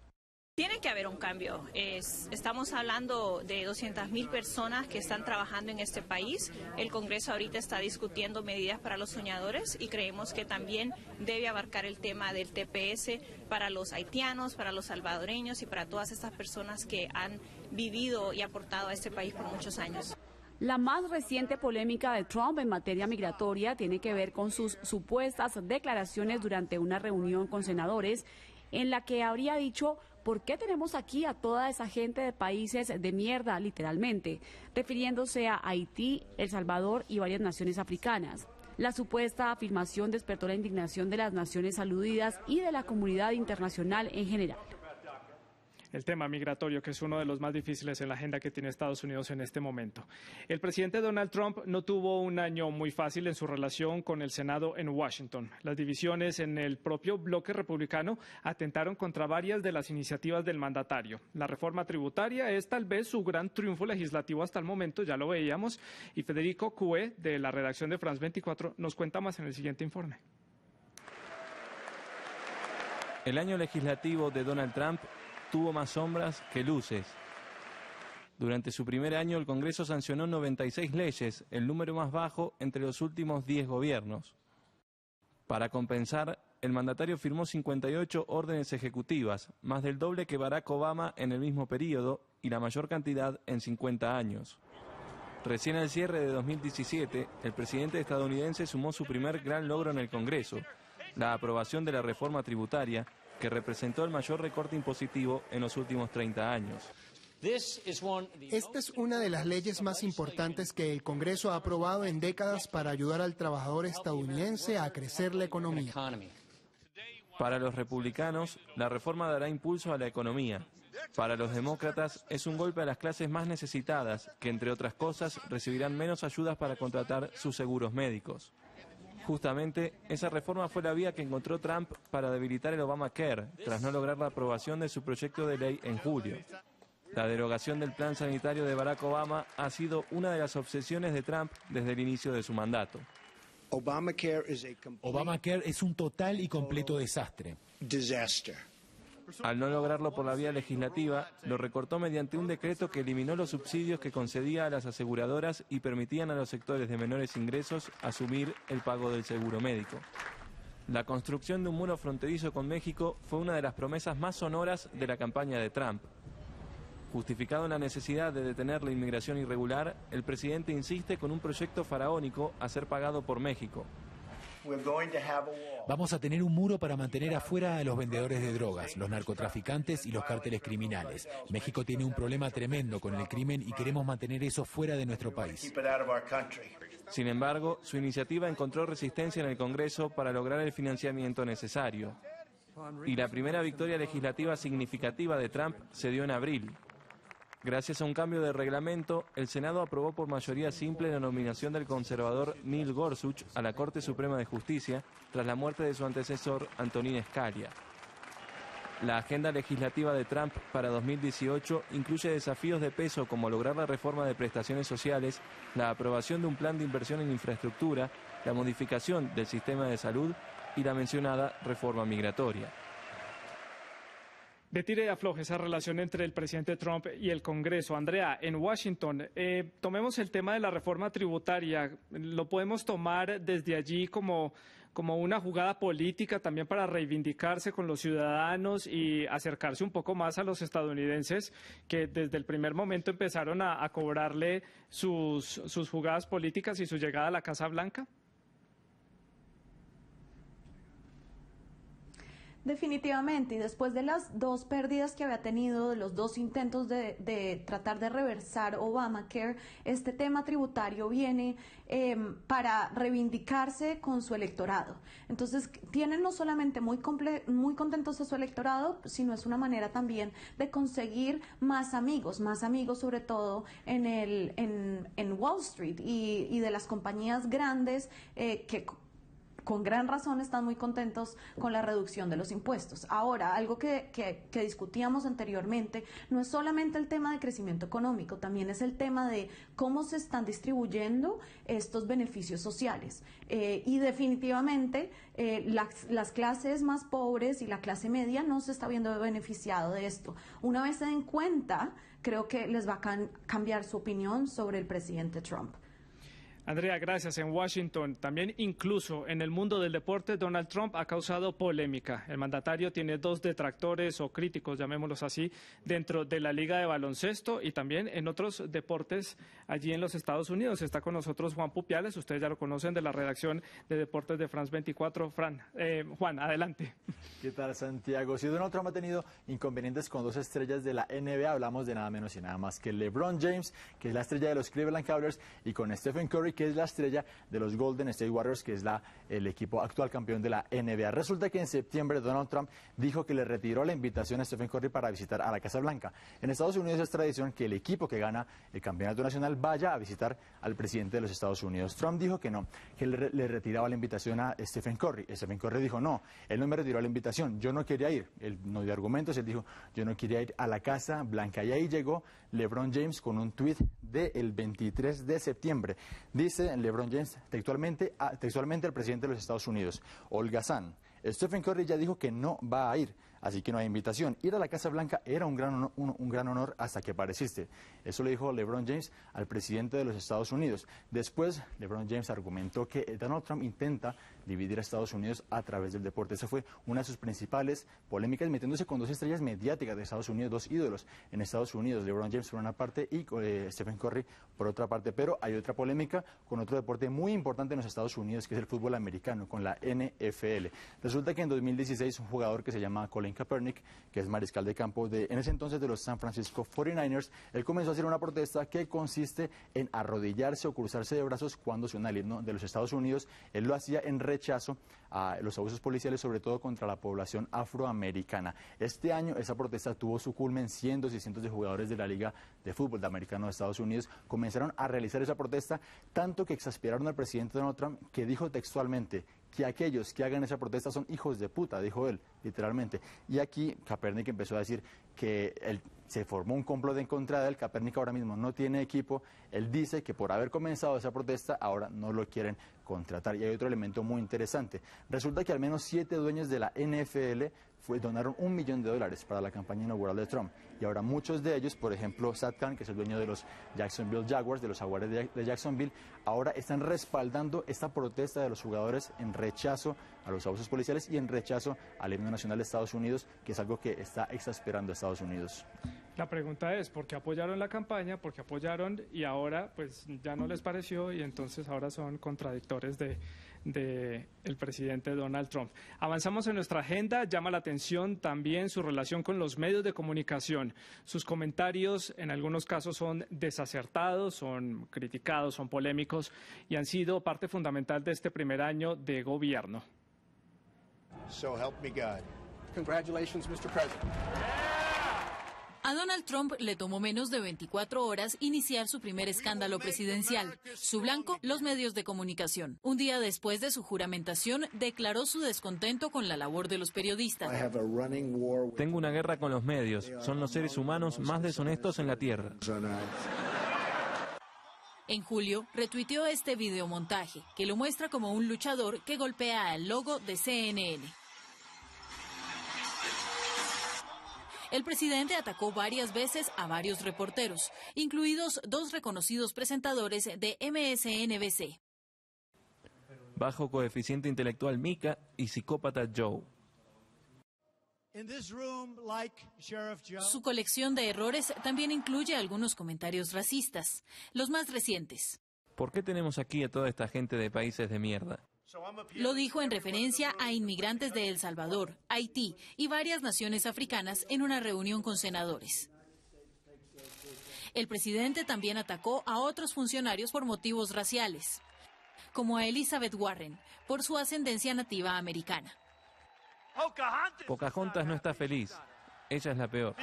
Tiene que haber un cambio. Estamos hablando de 200.000 personas que están trabajando en este país. El Congreso ahorita está discutiendo medidas para los soñadores y creemos que también debe abarcar el tema del TPS para los haitianos, para los salvadoreños y para todas estas personas que han vivido y aportado a este país por muchos años. La más reciente polémica de Trump en materia migratoria tiene que ver con sus supuestas declaraciones durante una reunión con senadores en la que habría dicho: ¿por qué tenemos aquí a toda esa gente de países de mierda, literalmente? Refiriéndose a Haití, El Salvador y varias naciones africanas. La supuesta afirmación despertó la indignación de las naciones aludidas y de la comunidad internacional en general. El tema migratorio, que es uno de los más difíciles en la agenda que tiene Estados Unidos en este momento. El presidente Donald Trump no tuvo un año muy fácil en su relación con el Senado en Washington. Las divisiones en el propio bloque republicano atentaron contra varias de las iniciativas del mandatario. La reforma tributaria es tal vez su gran triunfo legislativo hasta el momento, ya lo veíamos, y Federico Cue, de la redacción de France 24, nos cuenta más en el siguiente informe. El año legislativo de Donald Trump tuvo más sombras que luces. Durante su primer año, el Congreso sancionó 96 leyes, el número más bajo entre los últimos 10 gobiernos. Para compensar, el mandatario firmó 58 órdenes ejecutivas, más del doble que Barack Obama en el mismo periodo y la mayor cantidad en 50 años. Recién al cierre de 2017, el presidente estadounidense sumó su primer gran logro en el Congreso, la aprobación de la reforma tributaria, que representó el mayor recorte impositivo en los últimos 30 años. Esta es una de las leyes más importantes que el Congreso ha aprobado en décadas para ayudar al trabajador estadounidense a crecer la economía. Para los republicanos, la reforma dará impulso a la economía. Para los demócratas, es un golpe a las clases más necesitadas, que entre otras cosas recibirán menos ayudas para contratar sus seguros médicos. Justamente, esa reforma fue la vía que encontró Trump para debilitar el Obamacare, tras no lograr la aprobación de su proyecto de ley en julio. La derogación del plan sanitario de Barack Obama ha sido una de las obsesiones de Trump desde el inicio de su mandato. Obamacare es un total y completo desastre. Al no lograrlo por la vía legislativa, lo recortó mediante un decreto que eliminó los subsidios que concedía a las aseguradoras y permitían a los sectores de menores ingresos asumir el pago del seguro médico. La construcción de un muro fronterizo con México fue una de las promesas más sonoras de la campaña de Trump. Justificado en la necesidad de detener la inmigración irregular, el presidente insiste con un proyecto faraónico a ser pagado por México. Vamos a tener un muro para mantener afuera a los vendedores de drogas, los narcotraficantes y los cárteles criminales. México tiene un problema tremendo con el crimen y queremos mantener eso fuera de nuestro país. Sin embargo, su iniciativa encontró resistencia en el Congreso para lograr el financiamiento necesario. Y la primera victoria legislativa significativa de Trump se dio en abril. Gracias a un cambio de reglamento, el Senado aprobó por mayoría simple la nominación del conservador Neil Gorsuch a la Corte Suprema de Justicia tras la muerte de su antecesor, Antonin Scalia. La agenda legislativa de Trump para 2018 incluye desafíos de peso como lograr la reforma de prestaciones sociales, la aprobación de un plan de inversión en infraestructura, la modificación del sistema de salud y la mencionada reforma migratoria. De tire y afloje esa relación entre el presidente Trump y el Congreso. Andrea, en Washington, tomemos el tema de la reforma tributaria. ¿Lo podemos tomar desde allí como una jugada política también para reivindicarse con los ciudadanos y acercarse un poco más a los estadounidenses que desde el primer momento empezaron a cobrarle sus jugadas políticas y su llegada a la Casa Blanca? Definitivamente, y después de las dos pérdidas que había tenido, de los dos intentos de tratar de reversar Obamacare, este tema tributario viene para reivindicarse con su electorado. Entonces, tienen no solamente muy contentos a su electorado, sino es una manera también de conseguir más amigos sobre todo en Wall Street y de las compañías grandes que con gran razón están muy contentos con la reducción de los impuestos. Ahora, algo que discutíamos anteriormente, no es solamente el tema de crecimiento económico, también es el tema de cómo se están distribuyendo estos beneficios sociales. Y definitivamente las clases más pobres y la clase media no se está viendo beneficiado de esto. Una vez se den cuenta, creo que les va a cambiar su opinión sobre el presidente Trump. Andrea, gracias. En Washington, también incluso en el mundo del deporte, Donald Trump ha causado polémica. El mandatario tiene dos detractores o críticos, llamémoslos así, dentro de la Liga de Baloncesto y también en otros deportes allí en los Estados Unidos. Está con nosotros Juan Pupiales, ustedes ya lo conocen, de la redacción de Deportes de France 24. Juan, adelante. ¿Qué tal, Santiago? Si Donald Trump ha tenido inconvenientes con dos estrellas de la NBA, hablamos de nada menos y nada más que LeBron James, que es la estrella de los Cleveland Cavaliers, y con Stephen Curry, que es la estrella de los Golden State Warriors, que es el equipo actual campeón de la NBA. Resulta que en septiembre Donald Trump dijo que le retiró la invitación a Stephen Curry para visitar a la Casa Blanca. En Estados Unidos es tradición que el equipo que gana el campeonato nacional vaya a visitar al presidente de los Estados Unidos. Trump dijo que no, que le retiraba la invitación a Stephen Curry. Stephen Curry dijo no, él no me retiró la invitación, yo no quería ir. Él no dio argumentos, él dijo yo no quería ir a la Casa Blanca. Y ahí llegó LeBron James con un tuit del 23 de septiembre. Dice LeBron James textualmente al presidente de los Estados Unidos, holgazán, Stephen Curry ya dijo que no va a ir, así que no hay invitación. Ir a la Casa Blanca era un gran honor hasta que apareciste. Eso le dijo LeBron James al presidente de los Estados Unidos. Después, LeBron James argumentó que Donald Trump intenta dividir a Estados Unidos a través del deporte. Esa fue una de sus principales polémicas, metiéndose con dos estrellas mediáticas de Estados Unidos, dos ídolos en Estados Unidos, LeBron James por una parte y Stephen Curry por otra parte. Pero hay otra polémica con otro deporte muy importante en los Estados Unidos, que es el fútbol americano, con la NFL. Resulta que en 2016 un jugador que se llama Colin Kaepernick, que es mariscal de campo en ese entonces de los San Francisco 49ers, él comenzó a hacer una protesta que consiste en arrodillarse o cruzarse de brazos cuando suena el himno de los Estados Unidos. Él lo hacía en rechazo a los abusos policiales, sobre todo contra la población afroamericana. Este año esa protesta tuvo su culmen. Cientos y cientos de jugadores de la Liga de Fútbol Americano de Estados Unidos comenzaron a realizar esa protesta, tanto que exasperaron al presidente Donald Trump, que dijo textualmente que aquellos que hagan esa protesta son hijos de puta, dijo él, literalmente. Y aquí Kaepernick empezó a decir que se formó un complot en contra de él. Kaepernick ahora mismo no tiene equipo. Él dice que por haber comenzado esa protesta ahora no lo quieren contratar. Y hay otro elemento muy interesante. Resulta que al menos 7 dueños de la NFL donaron $1 millón para la campaña inaugural de Trump. Y ahora muchos de ellos, por ejemplo, Shad Khan, que es el dueño de los Jacksonville Jaguars, de los Jaguares de Jacksonville, ahora están respaldando esta protesta de los jugadores en rechazo a los abusos policiales y en rechazo al himno nacional de Estados Unidos, que es algo que está exasperando a Estados Unidos. La pregunta es, ¿por qué apoyaron la campaña? ¿Por qué apoyaron y ahora pues ya no les pareció y entonces ahora son contradictores de el presidente Donald Trump? Avanzamos en nuestra agenda. Llama la atención también su relación con los medios de comunicación. Sus comentarios en algunos casos son desacertados, son criticados, son polémicos y han sido parte fundamental de este primer año de gobierno. So help me God. Congratulations, Mr. President. A Donald Trump le tomó menos de 24 horas iniciar su primer escándalo presidencial. Su blanco, los medios de comunicación. Un día después de su juramentación, declaró su descontento con la labor de los periodistas. Tengo una guerra con los medios. Son los seres humanos más deshonestos en la Tierra. En julio, retuiteó este videomontaje, que lo muestra como un luchador que golpea al logo de CNN. El presidente atacó varias veces a varios reporteros, incluidos 2 reconocidos presentadores de MSNBC. Bajo coeficiente intelectual Mika y psicópata Joe. Su colección de errores también incluye algunos comentarios racistas, los más recientes. ¿Por qué tenemos aquí a toda esta gente de países de mierda? Lo dijo en referencia a inmigrantes de El Salvador, Haití y varias naciones africanas en una reunión con senadores. El presidente también atacó a otros funcionarios por motivos raciales, como a Elizabeth Warren, por su ascendencia nativa americana. Pocahontas no está feliz. Ella es la peor.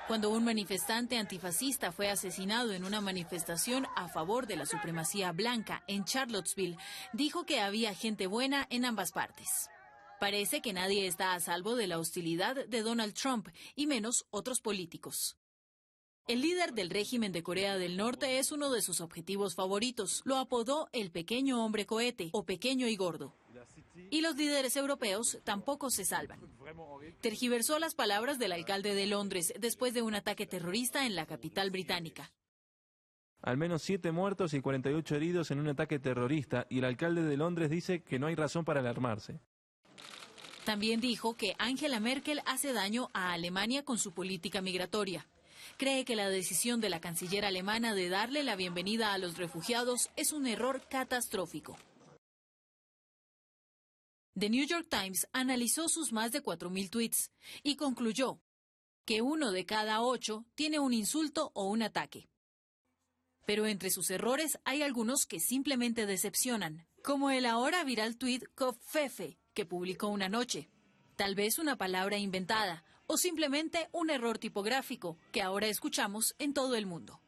Cuando un manifestante antifascista fue asesinado en una manifestación a favor de la supremacía blanca en Charlottesville, dijo que había gente buena en ambas partes. Parece que nadie está a salvo de la hostilidad de Donald Trump, y menos otros políticos. El líder del régimen de Corea del Norte es uno de sus objetivos favoritos. Lo apodó el pequeño hombre cohete o pequeño y gordo. Y los líderes europeos tampoco se salvan. Tergiversó las palabras del alcalde de Londres después de un ataque terrorista en la capital británica. Al menos 7 muertos y 48 heridos en un ataque terrorista, y el alcalde de Londres dice que no hay razón para alarmarse. También dijo que Angela Merkel hace daño a Alemania con su política migratoria. Cree que la decisión de la canciller alemana de darle la bienvenida a los refugiados es un error catastrófico. The New York Times analizó sus más de 4.000 tweets y concluyó que 1 de cada 8 tiene un insulto o un ataque. Pero entre sus errores hay algunos que simplemente decepcionan, como el ahora viral tweet Covfefe, que publicó una noche. Tal vez una palabra inventada o simplemente un error tipográfico que ahora escuchamos en todo el mundo.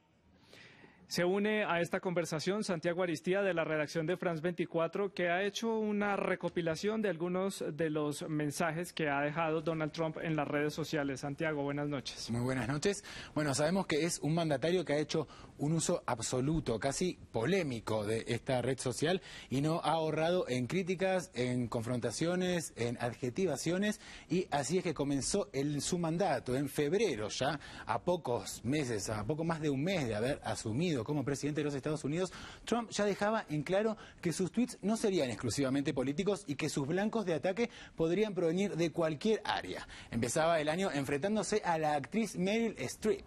Se une a esta conversación Santiago Aristía de la redacción de France 24, que ha hecho una recopilación de algunos de los mensajes que ha dejado Donald Trump en las redes sociales. Santiago, buenas noches. Muy buenas noches. Bueno, sabemos que es un mandatario que ha hecho un uso absoluto, casi polémico de esta red social y no ha ahorrado en críticas, en confrontaciones, en adjetivaciones, y así es que comenzó su mandato en febrero, ya a pocos meses, a poco más de un mes de haber asumido como presidente de los Estados Unidos. Trump ya dejaba en claro que sus tweets no serían exclusivamente políticos y que sus blancos de ataque podrían provenir de cualquier área. Empezaba el año enfrentándose a la actriz Meryl Streep.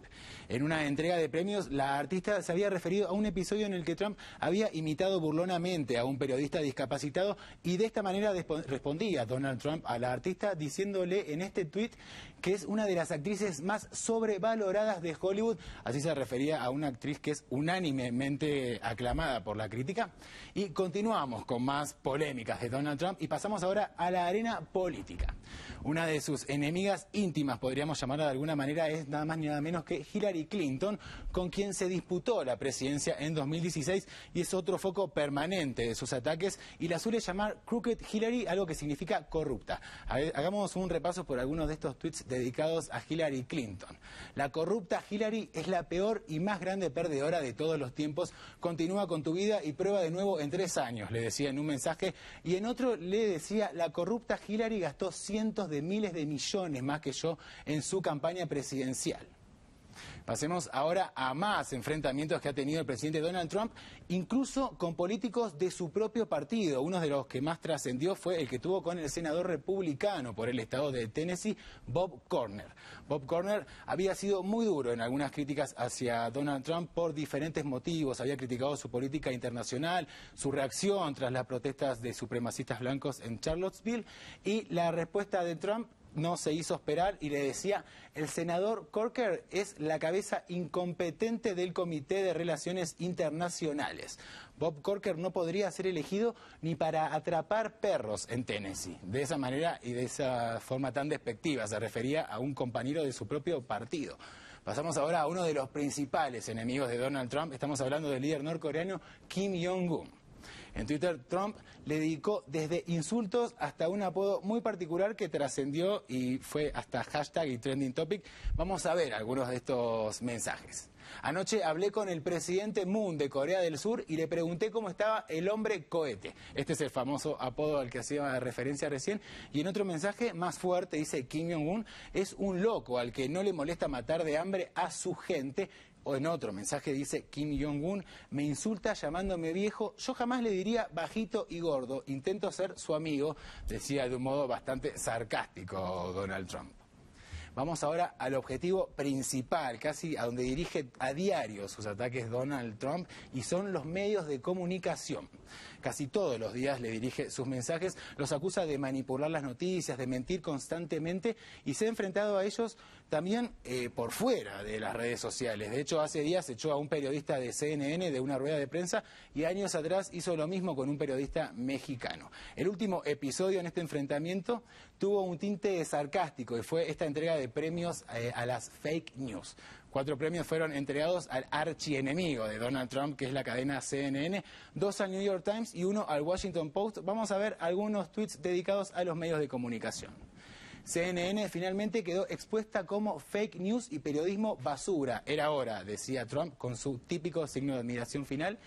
En una entrega de premios, la artista se había referido a un episodio en el que Trump había imitado burlonamente a un periodista discapacitado, y de esta manera respondía Donald Trump a la artista diciéndole en este tuit que es una de las actrices más sobrevaloradas de Hollywood. Así se refería a una actriz que es unánimemente aclamada por la crítica. Y continuamos con más polémicas de Donald Trump y pasamos ahora a la arena política. Una de sus enemigas íntimas, podríamos llamarla de alguna manera, es nada más ni nada menos que Hillary Clinton, con quien se disputó la presidencia en 2016 y es otro foco permanente de sus ataques, y la suele llamar Crooked Hillary, algo que significa corrupta. Hagamos un repaso por algunos de estos tweets dedicados a Hillary Clinton. La corrupta Hillary es la peor y más grande perdedora de todos los tiempos. Continúa con tu vida y prueba de nuevo en 3 años, le decía en un mensaje, y en otro le decía: la corrupta Hillary gastó cientos de miles de millones más que yo en su campaña presidencial. Pasemos ahora a más enfrentamientos que ha tenido el presidente Donald Trump, incluso con políticos de su propio partido. Uno de los que más trascendió fue el que tuvo con el senador republicano por el estado de Tennessee, Bob Corker. Bob Corker había sido muy duro en algunas críticas hacia Donald Trump por diferentes motivos. Había criticado su política internacional, su reacción tras las protestas de supremacistas blancos en Charlottesville, y la respuesta de Trump no se hizo esperar y le decía: el senador Corker es la cabeza incompetente del Comité de Relaciones Internacionales. Bob Corker no podría ser elegido ni para atrapar perros en Tennessee. De esa manera y de esa forma tan despectiva se refería a un compañero de su propio partido. Pasamos ahora a uno de los principales enemigos de Donald Trump. Estamos hablando del líder norcoreano Kim Jong-un. En Twitter, Trump le dedicó desde insultos hasta un apodo muy particular que trascendió y fue hasta hashtag y trending topic. Vamos a ver algunos de estos mensajes. Anoche hablé con el presidente Moon de Corea del Sur y le pregunté cómo estaba el hombre cohete. Este es el famoso apodo al que hacía referencia recién. Y en otro mensaje más fuerte dice: Kim Jong-un es un loco al que no le molesta matar de hambre a su gente. O en otro mensaje dice: Kim Jong-un me insulta llamándome viejo, yo jamás le diría bajito y gordo, intento ser su amigo, decía de un modo bastante sarcástico Donald Trump. Vamos ahora al objetivo principal, casi a donde dirige a diario sus ataques Donald Trump, y son los medios de comunicación. Casi todos los días le dirige sus mensajes, los acusa de manipular las noticias, de mentir constantemente, y se ha enfrentado a ellos también por fuera de las redes sociales. De hecho, hace días echó a un periodista de CNN de una rueda de prensa, y años atrás hizo lo mismo con un periodista mexicano. El último episodio en este enfrentamiento tuvo un tinte sarcástico y fue esta entrega de premios a las fake news. 4 premios fueron entregados al archienemigo de Donald Trump, que es la cadena CNN, 2 al New York Times y 1 al Washington Post. Vamos a ver algunos tweets dedicados a los medios de comunicación. CNN finalmente quedó expuesta como fake news y periodismo basura. Era hora, decía Trump con su típico signo de admiración final.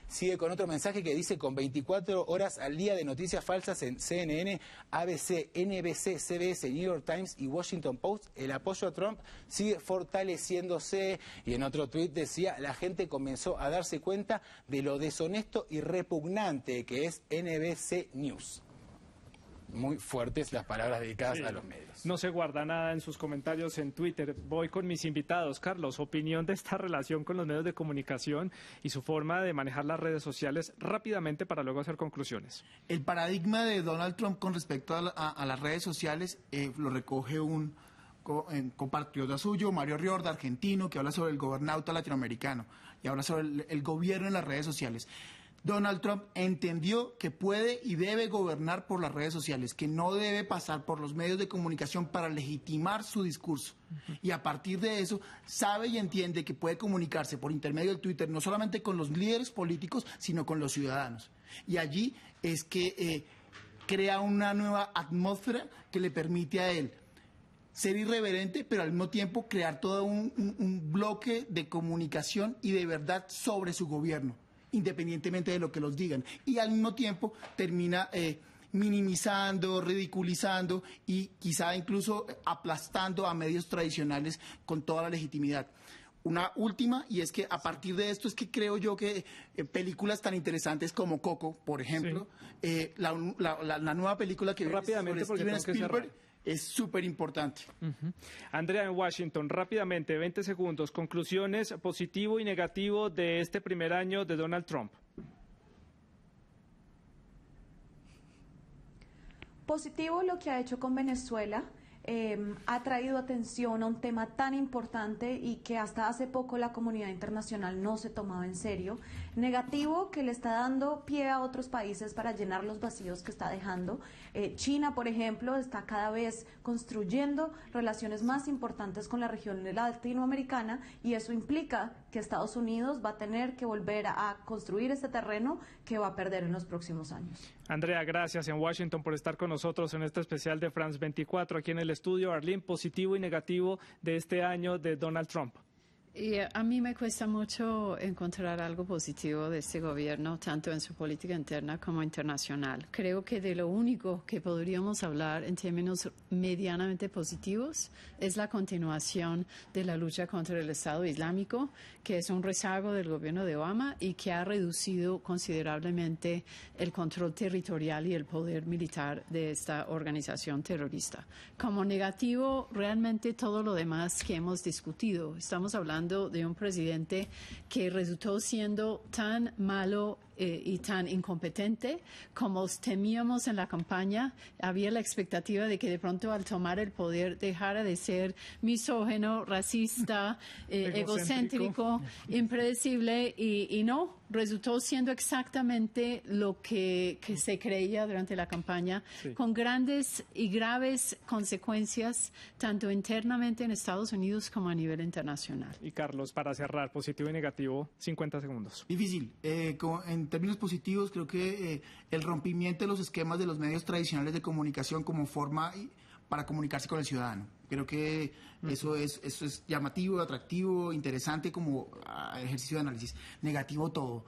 Sigue con otro mensaje que dice: con 24 horas al día de noticias falsas en CNN, ABC, NBC, CBS, New York Times y Washington Post, el apoyo a Trump sigue fortaleciéndose. Y en otro tuit decía: la gente comenzó a darse cuenta de lo deshonesto y repugnante que es NBC News. Muy fuertes las palabras dedicadas a los medios. No se guarda nada en sus comentarios en Twitter. Voy con mis invitados. Carlos, opinión de esta relación con los medios de comunicación y su forma de manejar las redes sociales rápidamente para luego hacer conclusiones. El paradigma de Donald Trump con respecto a las redes sociales lo recoge un compatriota suyo, Mario Riorda, argentino, que habla sobre el gobernauta latinoamericano y habla sobre el gobierno en las redes sociales. Donald Trump entendió que puede y debe gobernar por las redes sociales, que no debe pasar por los medios de comunicación para legitimar su discurso. Y a partir de eso, sabe y entiende que puede comunicarse por intermedio del Twitter, no solamente con los líderes políticos, sino con los ciudadanos. Y allí es que crea una nueva atmósfera que le permite a él ser irreverente, pero al mismo tiempo crear todo un bloque de comunicación y de verdad sobre su gobierno, independientemente de lo que los digan. Y al mismo tiempo termina minimizando, ridiculizando y quizá incluso aplastando a medios tradicionales con toda la legitimidad. Una última, y es que a partir de esto es que creo yo que películas tan interesantes como Coco, por ejemplo, sí. La nueva película que rápidamente sobre Steven Spielberg es súper importante. Andrea, en Washington, rápidamente, 20 segundos, conclusiones positivo y negativo de este primer año de Donald Trump. Positivo lo que ha hecho con Venezuela. Ha traído atención a un tema tan importante y que hasta hace poco la comunidad internacional no se tomaba en serio. Negativo, que le está dando pie a otros países para llenar los vacíos que está dejando. China, por ejemplo, está cada vez construyendo relaciones más importantes con la región latinoamericana y eso implica que Estados Unidos va a tener que volver a construir este terreno que va a perder en los próximos años. Andrea, gracias en Washington por estar con nosotros en este especial de France 24 aquí en el estudio. Arlene, positivo y negativo de este año de Donald Trump. Y a mí me cuesta mucho encontrar algo positivo de este gobierno, tanto en su política interna como internacional. Creo que de lo único que podríamos hablar en términos medianamente positivos es la continuación de la lucha contra el Estado Islámico, que es un rezago del gobierno de Obama y que ha reducido considerablemente el control territorial y el poder militar de esta organización terrorista. Como negativo, realmente todo lo demás que hemos discutido. Estamos hablando de un presidente que resultó siendo tan malo y tan incompetente como temíamos en la campaña. Había la expectativa de que de pronto al tomar el poder dejara de ser misógino, racista, egocéntrico, impredecible y no, resultó siendo exactamente lo que se creía durante la campaña, sí, con grandes y graves consecuencias tanto internamente en Estados Unidos como a nivel internacional. Y Carlos, para cerrar, positivo y negativo, 50 segundos. Difícil. En términos positivos, creo que el rompimiento de los esquemas de los medios tradicionales de comunicación como forma para comunicarse con el ciudadano. Creo que eso es llamativo, atractivo, interesante como ejercicio de análisis. Negativo todo,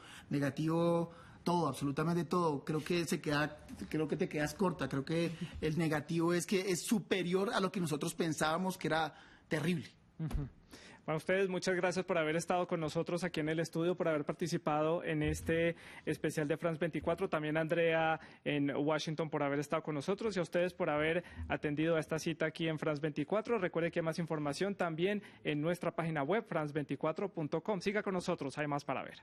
absolutamente todo. Creo que te quedas corta. Creo que el negativo es que es superior a lo que nosotros pensábamos que era terrible. Bueno, ustedes, muchas gracias por haber estado con nosotros aquí en el estudio, por haber participado en este especial de France 24. También Andrea en Washington por haber estado con nosotros y a ustedes por haber atendido a esta cita aquí en France 24. Recuerde que hay más información también en nuestra página web, france24.com. Siga con nosotros, hay más para ver.